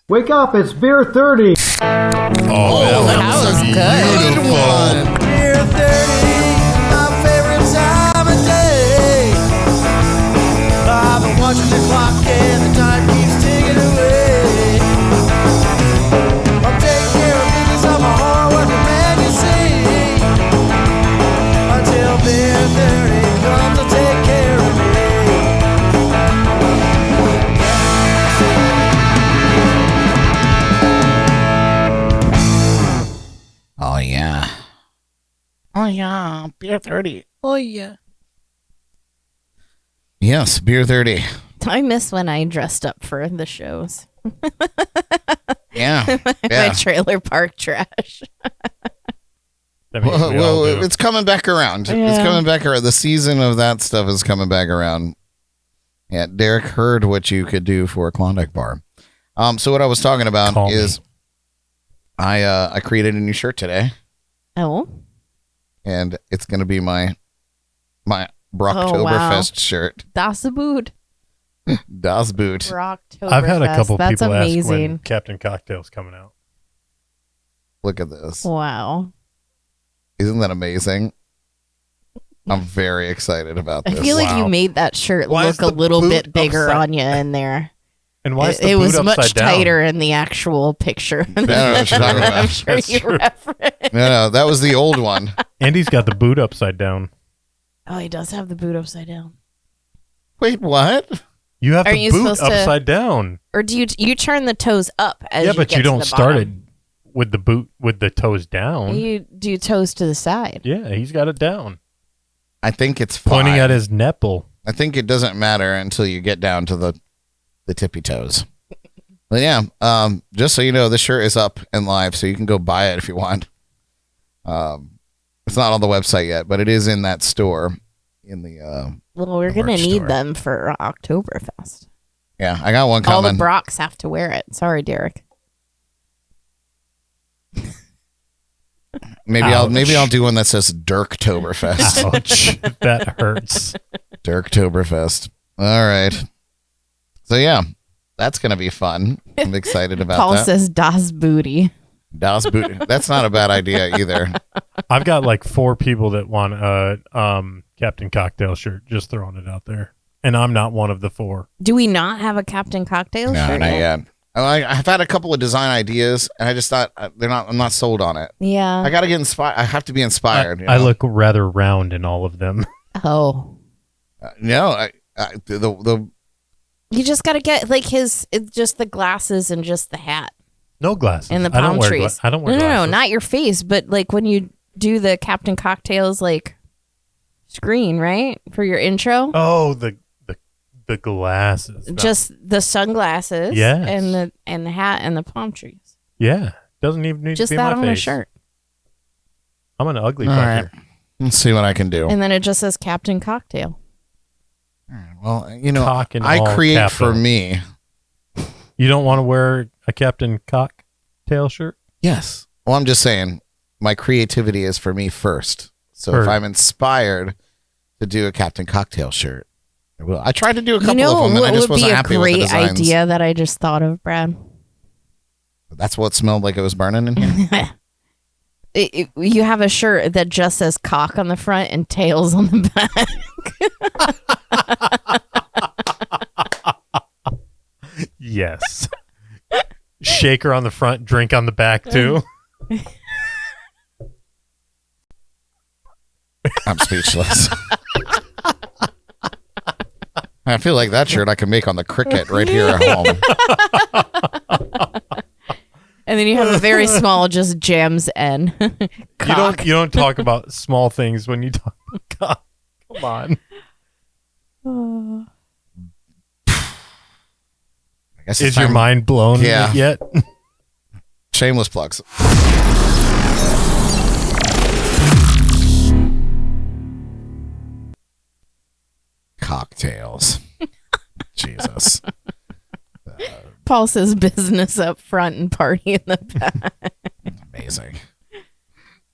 Wake up, it's Beer 30. Oh, that was good. Beautiful. Beer 30, my favorite time of day. I've been watching the clock and the time keeps ticking away. I'm taking care of business, I'm a hard-working man, you see. Until Beer 30 comes to take care of me. yeah. Oh, yeah. Beer 30. Oh, yeah. Yes, Beer 30. I miss when I dressed up for the shows. Yeah. My trailer park trash. Well, it's coming back around. Yeah. It's coming back around. The season of that stuff is coming back around. Yeah, Derek heard what you could do for a Klondike bar. So what I was talking about is I created a new shirt today. Oh. And it's going to be my Brocktoberfest shirt. Das Boot. Das Boot. Brocktoberfest. I've had a couple That's people amazing. ask when Captain Cocktail's coming out. Look at this. Wow. Isn't that amazing? I'm very excited about this. I feel like you made that shirt look a little bit bigger on you in there. And why is the it boot was upside much down? tighter in the actual picture. I don't know what you're talking about. I'm sure That's you true. referenced. No, that was the old one. Andy's got the boot upside down. Oh, he does have the boot upside down. Wait, what? You have Are the you boot supposed to- upside down. Or do you turn the toes up as Yeah, you but get you to don't the start it bottom? with the boot with the toes down. You do toes to the side. Yeah, he's got it down. I think it's fine. Pointing at his nipple. I think it doesn't matter until you get down to the tippy toes. But yeah, just so you know, this shirt is up and live, so you can go buy it if you want. It's not on the website yet, but it is in that store. In the Well, we're the gonna merch need store. them for Oktoberfest. Yeah, I got one All coming. the Brocks have to wear it. Sorry, Derek. Maybe I'll do one that says Dirktoberfest. Ouch. That hurts. Dirktoberfest. All right. So yeah, that's gonna be fun. I'm excited about Paul that. says Das Booty. Das Boot. That's not a bad idea either. I've got like 4 people that want a Captain Cocktail shirt. Just throwing it out there, and I'm not one of the 4. Do we not have a Captain Cocktail No, shirt not yet? yet. I've had a couple of design ideas, and I just thought I'm not sold on it. Yeah. I gotta get inspired. I have to be inspired. I look rather round in all of them. Oh. No, the You just got to get like it's just the glasses and just the hat No glasses. and the I don't palm wear trees. I don't wear no, glasses. not your face, but like when you do the Captain Cocktails like screen, right? For your intro. Oh, the glasses. No. Just the sunglasses Yes. and the hat and the palm trees. Yeah. Doesn't even need Just to be that my on a face. shirt. I'm an ugly All fucker. right. Let's see what I can do. And then it just says Captain Cocktail. Well, you know, Cock and I all create capital. for me. You don't want to wear a Captain Cocktail shirt? Yes. Well, I'm just saying, my creativity is for me first. So if Heard. I'm inspired to do a Captain Cocktail shirt, I will. I tried to do a couple You know of them, and I what just would be wasn't a happy with the great designs. idea that I just thought of, Brad? That's what smelled like it was burning in here. You have a shirt that just says cock on the front and tails on the back. Yes. Shaker on the front, drink on the back too. I'm speechless. I feel like that shirt I can make on the Cricket right here at home. And then you have a very small, just jams N. You don't talk about small things when you talk about cock. Come on. I guess Is it's your time- mind blown Yeah. yet? Shameless plugs. Cocktails. Jesus. Paul says business up front and party in the back. Amazing.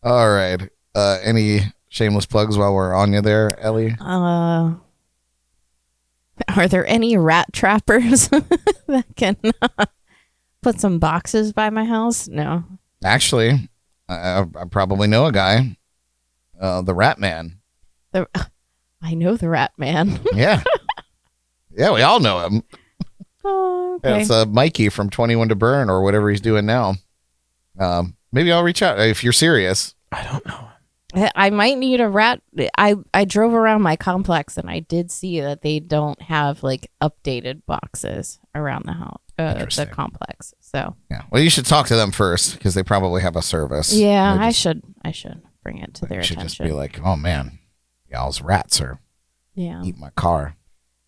All right. Any shameless plugs while we're on you there, Ellie? Are there any rat trappers that can put some boxes by my house? No. Actually, I probably know a guy. The Rat Man. I know the Rat Man. Yeah. Yeah, we all know him. Oh, okay. It's Mikey from 21 to Burn or whatever he's doing now. Maybe I'll reach out if you're serious. I don't know. I might need a rat. I drove around my complex and I did see that they don't have like updated boxes around the house, the complex. So Yeah. Well, you should talk to them first because they probably have a service. yeah, Maybe I should I should bring it to their You should attention. just be like, oh man, y'all's rats are Yeah. eating my car.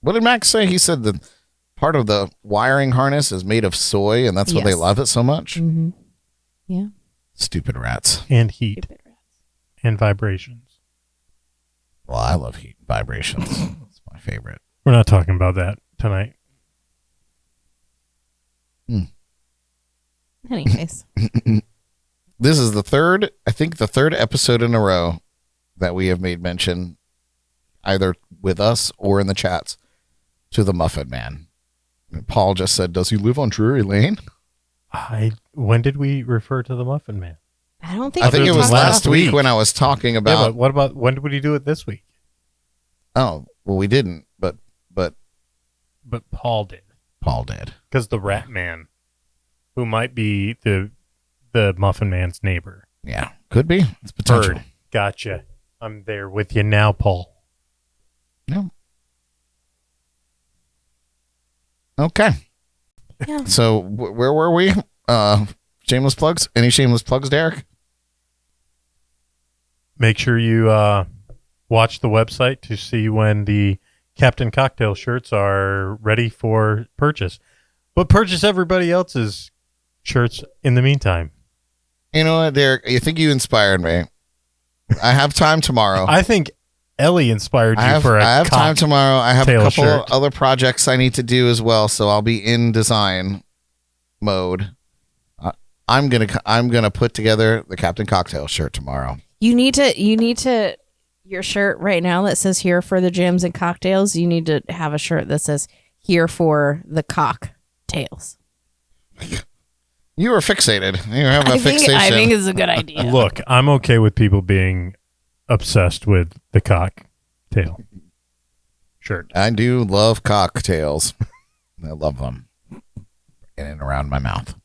What did Max say? He said that part of the wiring harness is made of soy, and that's why they love it so much. Mm-hmm. Yeah. Stupid rats. And heat. Stupid rats. And vibrations. Well, I love heat and vibrations. It's my favorite. We're not talking about that tonight. Anyways. This is the third episode in a row that we have made mention, either with us or in the chats, to the Muffin Man. And Paul just said, does he live on Drury Lane? When did we refer to the Muffin Man? I don't think I think we it was talked last about- week when I was talking Yeah, about. but what about when did we do it this week? Oh, well, we didn't, but Paul did. Paul did. Because the Rat Man, who might be the Muffin Man's neighbor. Yeah, could be. It's potential. Bird. Gotcha. I'm there with you now, Paul. No. Okay. Yeah. So where were we? Shameless plugs? Any shameless plugs, Derek? Make sure you watch the website to see when the Captain Cocktail shirts are ready for purchase. But purchase everybody else's shirts in the meantime. You know what, Derek? I think you inspired me. I have time tomorrow. I think Elly inspired you I for a have time tomorrow. I have a couple shirt. other projects I need to do as well, so I'll be in design mode. I'm gonna put together the Captain Cocktail shirt tomorrow. You need to your shirt right now that says here for the jams and cocktails, you need to have a shirt that says here for the cocktails. You are fixated. You have a fixation. I think it's a good idea. Look, I'm okay with people being obsessed with the cocktail shirt. I do love cocktails. I love them. In and around my mouth.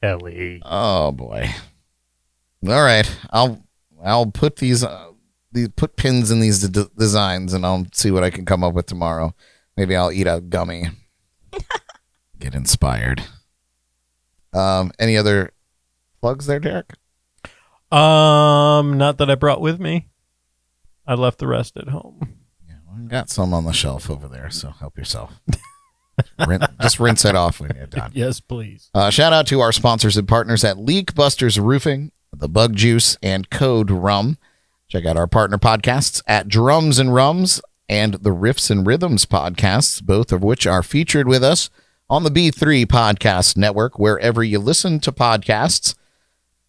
Elly. Oh boy. All right. I'll put put pins in these designs, and I'll see what I can come up with tomorrow. Maybe I'll eat a gummy. Get inspired. Any other plugs there, Derek? Not that I brought with me. I left the rest at home. Yeah, well, I got some on the shelf over there, so help yourself. Just rinse it off when you're done. Yes, please. Shout out to our sponsors and partners at Leak Busters Roofing, The Bug Juice, and Code Rum. Check out our partner podcasts at Drums and Rums and the Riffs and Rhythms podcasts, both of which are featured with us on the B3 Podcast Network, wherever you listen to podcasts.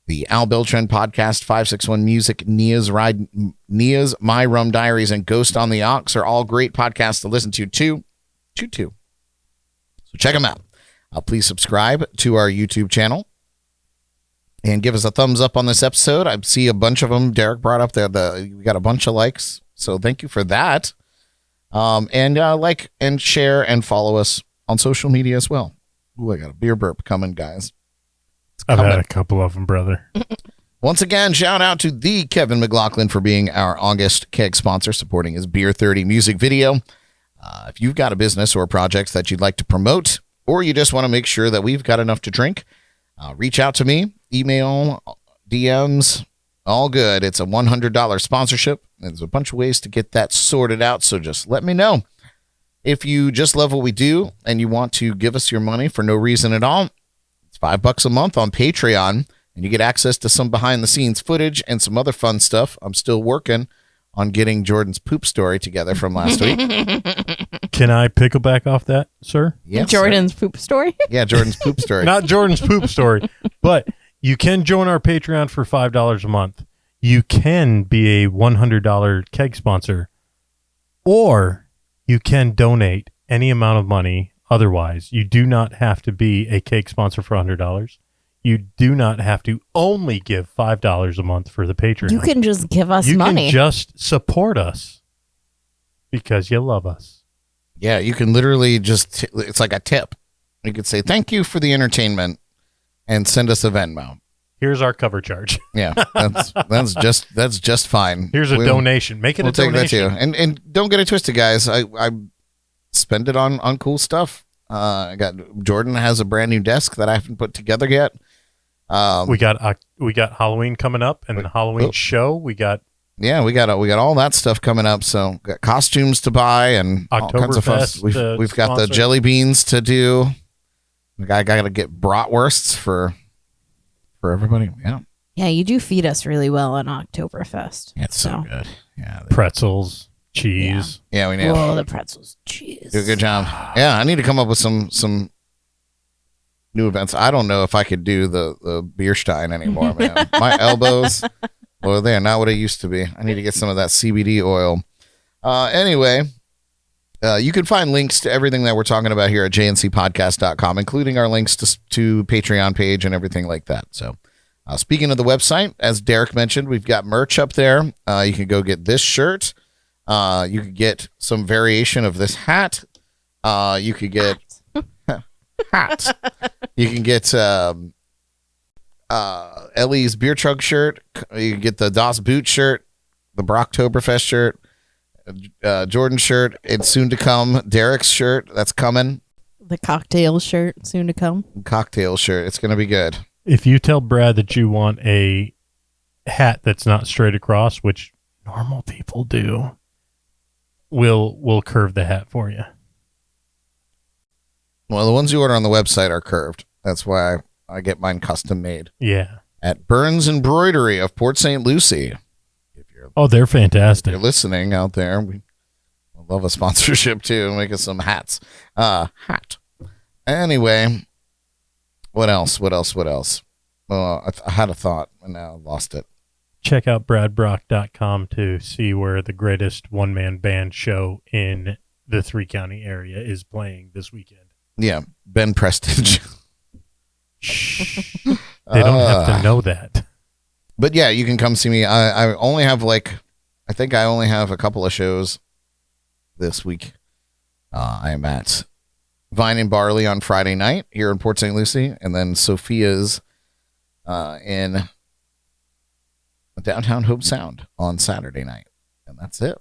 The Al Beltran Podcast, 561 Music, Nia's My Rum Diaries, and Ghost on the Ox are all great podcasts to listen to, too. So check them out. Please subscribe to our YouTube channel and give us a thumbs up on this episode. I see a bunch of them. Derek brought up there. We got a bunch of likes, so thank you for that. And like and share and follow us on social media as well. Ooh, I got a beer burp coming, guys. I've had a couple of them, brother. Once again, shout out to the Kevin McLaughlin for being our August keg sponsor, supporting his Beer 30 music video. If you've got a business or project that you'd like to promote, or you just want to make sure that we've got enough to drink, reach out to me. Email, DMs, all good. It's a $100 sponsorship. There's a bunch of ways to get that sorted out, so just let me know. If you just love what we do and you want to give us your money for no reason at all, it's $5 a month on Patreon, and you get access to some behind-the-scenes footage and some other fun stuff. I'm still working on getting Jordyn's poop story together from last week. Can I pickle back off that, sir? Yes, Jordyn's poop story? Yeah, Jordyn's poop story. Not Jordyn's poop story, but you can join our Patreon for $5 a month. You can be a $100 keg sponsor, or you can donate any amount of money. Otherwise, you do not have to be a keg sponsor for $100. You do not have to only give $5 a month for the Patreon. You can just give us money. You can just support us because you love us. Yeah, you can literally just, it's like a tip. You could say, thank you for the entertainment, and send us a Venmo. Here's our cover charge. Yeah, that's just fine. Here's a donation. Make it a donation. Take that too. And don't get it twisted, guys. I spend it on cool stuff. Jordyn has a brand new desk that I haven't put together yet. We got Halloween coming up and the Halloween show. We got all that stuff coming up. So got costumes to buy and all kinds of fun. We've got the jelly beans to do. I got to get bratwursts for everybody. Yeah. Yeah, you do feed us really well on Oktoberfest. It's so good. Yeah. Pretzels, cheese. Yeah, we need. Oh, the pretzels, cheese. Do a good job. Yeah, I need to come up with some new events. I don't know if I could do the beer stein anymore, man. My elbows, well, they're not what it used to be. I need to get some of that CBD oil. Anyway, you can find links to everything that we're talking about here at jncpodcast.com, including our links to Patreon page and everything like that. So, speaking of the website, as Derek mentioned, we've got merch up there. You can go get this shirt. You could get some variation of this hat. You could get hat. You can get Elly's beer truck shirt. You can get the Das Boot shirt, the Brocktoberfest shirt, Jordyn shirt. It's soon to come. Derek's shirt, that's coming. The cocktail shirt, soon to come. Cocktail shirt. It's going to be good. If you tell Brad that you want a hat that's not straight across, which normal people do, we'll curve the hat for you. Well, the ones you order on the website are curved. That's why I get mine custom made. Yeah. At Burns Embroidery of Port St. Lucie. They're fantastic. If you're listening out there, we love a sponsorship too. Make us some hats. Hat. Anyway, what else? I had a thought and now I lost it. Check out bradbrock.com to see where the greatest one-man band show in the 3-county area is playing this weekend. Yeah, Ben Prestige. Shh. They don't have to know that. But yeah, you can come see me. I only have I think I only have a couple of shows this week. I'm at Vine and Barley on Friday night here in Port St. Lucie, and then Sophia's in downtown Hope Sound on Saturday night, and that's it.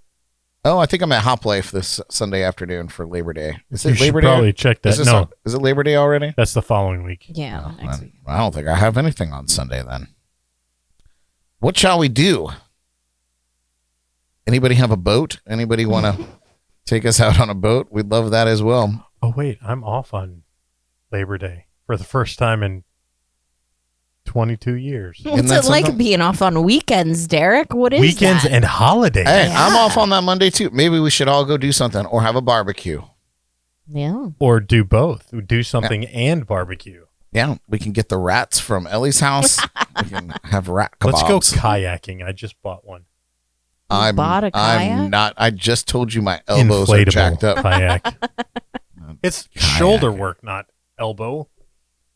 Oh, I think I'm at Hop Life this Sunday afternoon for Labor Day. Is it Labor Day? Probably check that. No, is it Labor Day already? That's the following week. Yeah, next week. I don't think I have anything on Sunday then. What shall we do? Anybody have a boat? Anybody want to take us out on a boat? We'd love that as well. Oh wait, I'm off on Labor Day for the first time in 22 years. What's it like being off on weekends, Derek? What is weekends that? and holidays? Hey, yeah. I'm off on that Monday too. Maybe we should all go do something or have a barbecue. Yeah. Or do both. Do something and barbecue. Yeah, we can get the rats from Elly's house. We can have rat kebabs. Let's go kayaking. I just bought one. Bought a kayak? I'm not. I just told you my elbows Inflatable are jacked up. Kayak. It's shoulder work, not elbow.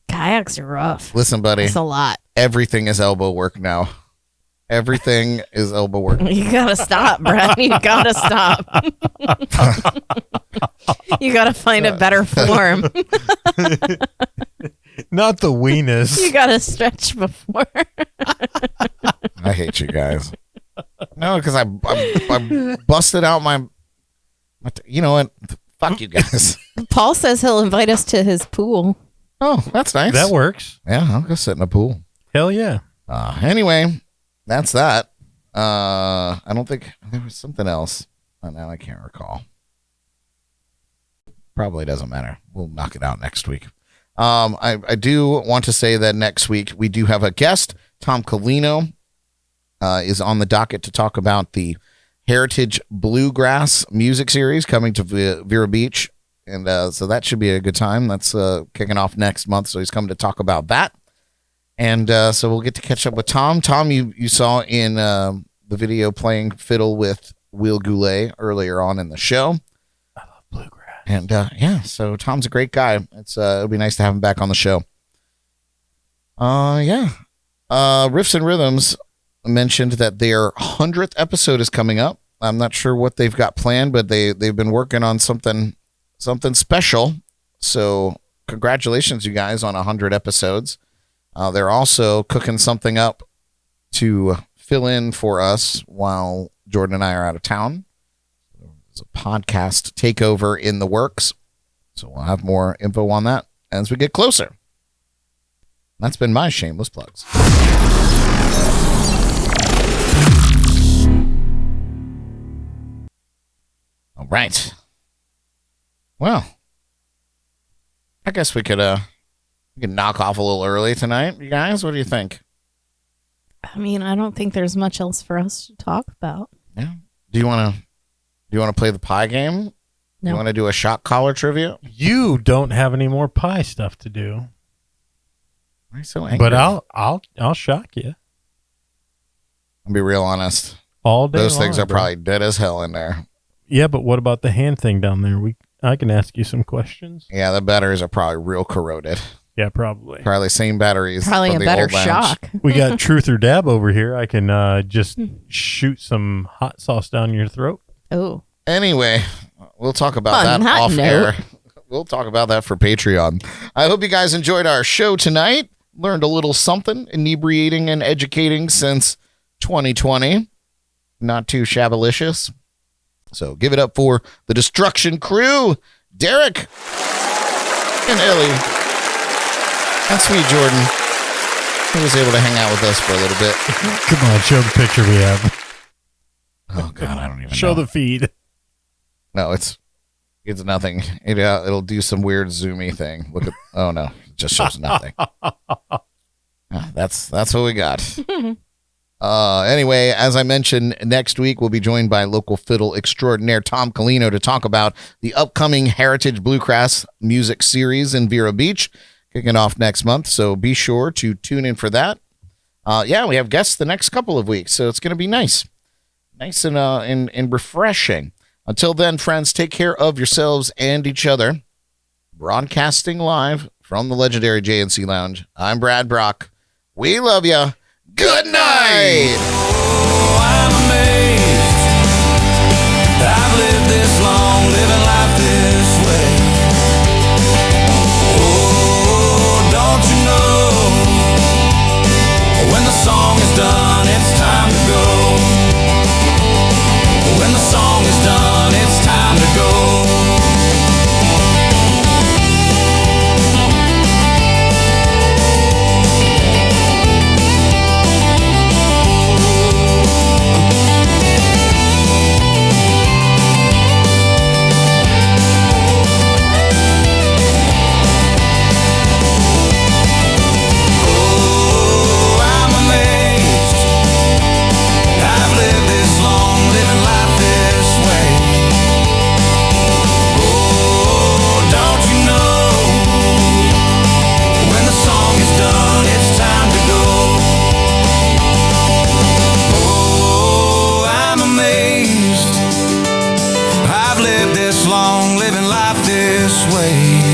Kayaks are rough. Listen, buddy. It's a lot. Everything is elbow work now. Everything is elbow work. You gotta stop, Brad. You gotta stop. You gotta find a better form. Not the weenus. You gotta stretch before. I hate you guys. No, because I busted out my. You know what? Fuck you guys. Paul says he'll invite us to his pool. Oh, that's nice. That works. Yeah, I'll go sit in a pool. Hell yeah. Anyway, that's that. I don't think there was something else. Now I can't recall. Probably doesn't matter. We'll knock it out next week. I do want to say that next week we do have a guest. Tom Colino is on the docket to talk about the Heritage Bluegrass music series coming to Vero Beach. And so that should be a good time. That's kicking off next month. So he's coming to talk about that. And so we'll get to catch up with Tom. Tom, you saw in the video playing fiddle with Will Goulet earlier on in the show. I love bluegrass. And yeah, so Tom's a great guy. It'll be nice to have him back on the show. Yeah. Riffs and Rhythms mentioned that their 100th episode is coming up. I'm not sure what they've got planned, but they've been working on something special. So congratulations, you guys, on 100 episodes. They're also cooking something up to fill in for us while Jordyn and I are out of town. There's a podcast takeover in the works. So we'll have more info on that as we get closer. That's been my Shameless Plugs. All right. Well, I guess we could knock off a little early tonight, you guys. What do you think? I mean, I don't think there's much else for us to talk about. Yeah. Do you want to play the pie game? No. You want to do a shock collar trivia? You don't have any more pie stuff to do. Why are you so angry? But I'll shock you. I'll be real honest. All day. Those things long, are bro. probably dead as hell in there. Yeah, but what about the hand thing down there? I can ask you some questions. Yeah, the batteries are probably real corroded. Yeah, probably. Probably same batteries. Probably from a the better old lounge. shock. We got truth or dab over here. I can just shoot some hot sauce down your throat. Oh. Anyway, we'll talk about On that that off note. air. We'll talk about that for Patreon. I hope you guys enjoyed our show tonight. Learned a little something, inebriating and educating since 2020. Not too shabalicious. So give it up for the Destruction Crew, Derek and Elly. And sweet Jordyn, who was able to hang out with us for a little bit. Come on, show the picture we have. Oh, God, I don't even Show know. the feed. No, it's nothing. It'll do some weird zoomy thing. Look at, oh, no, it just shows nothing. That's what we got. Anyway, as I mentioned, next week we'll be joined by local fiddle extraordinaire Tom Colino to talk about the upcoming Heritage Bluegrass music series in Vero Beach, kicking off next month. So be sure to tune in for that. We have guests the next couple of weeks, so it's going to be nice and refreshing. Until then, friends, take care of yourselves and each other. Broadcasting live from the legendary JNC Lounge, I'm Brad Brock. We love you. Good night. Oh, I'm amazed. I've lived this long, living life this way. Oh, don't you know? When the song is done, it's time to go. When the song is done, it's time to go. Living life this way.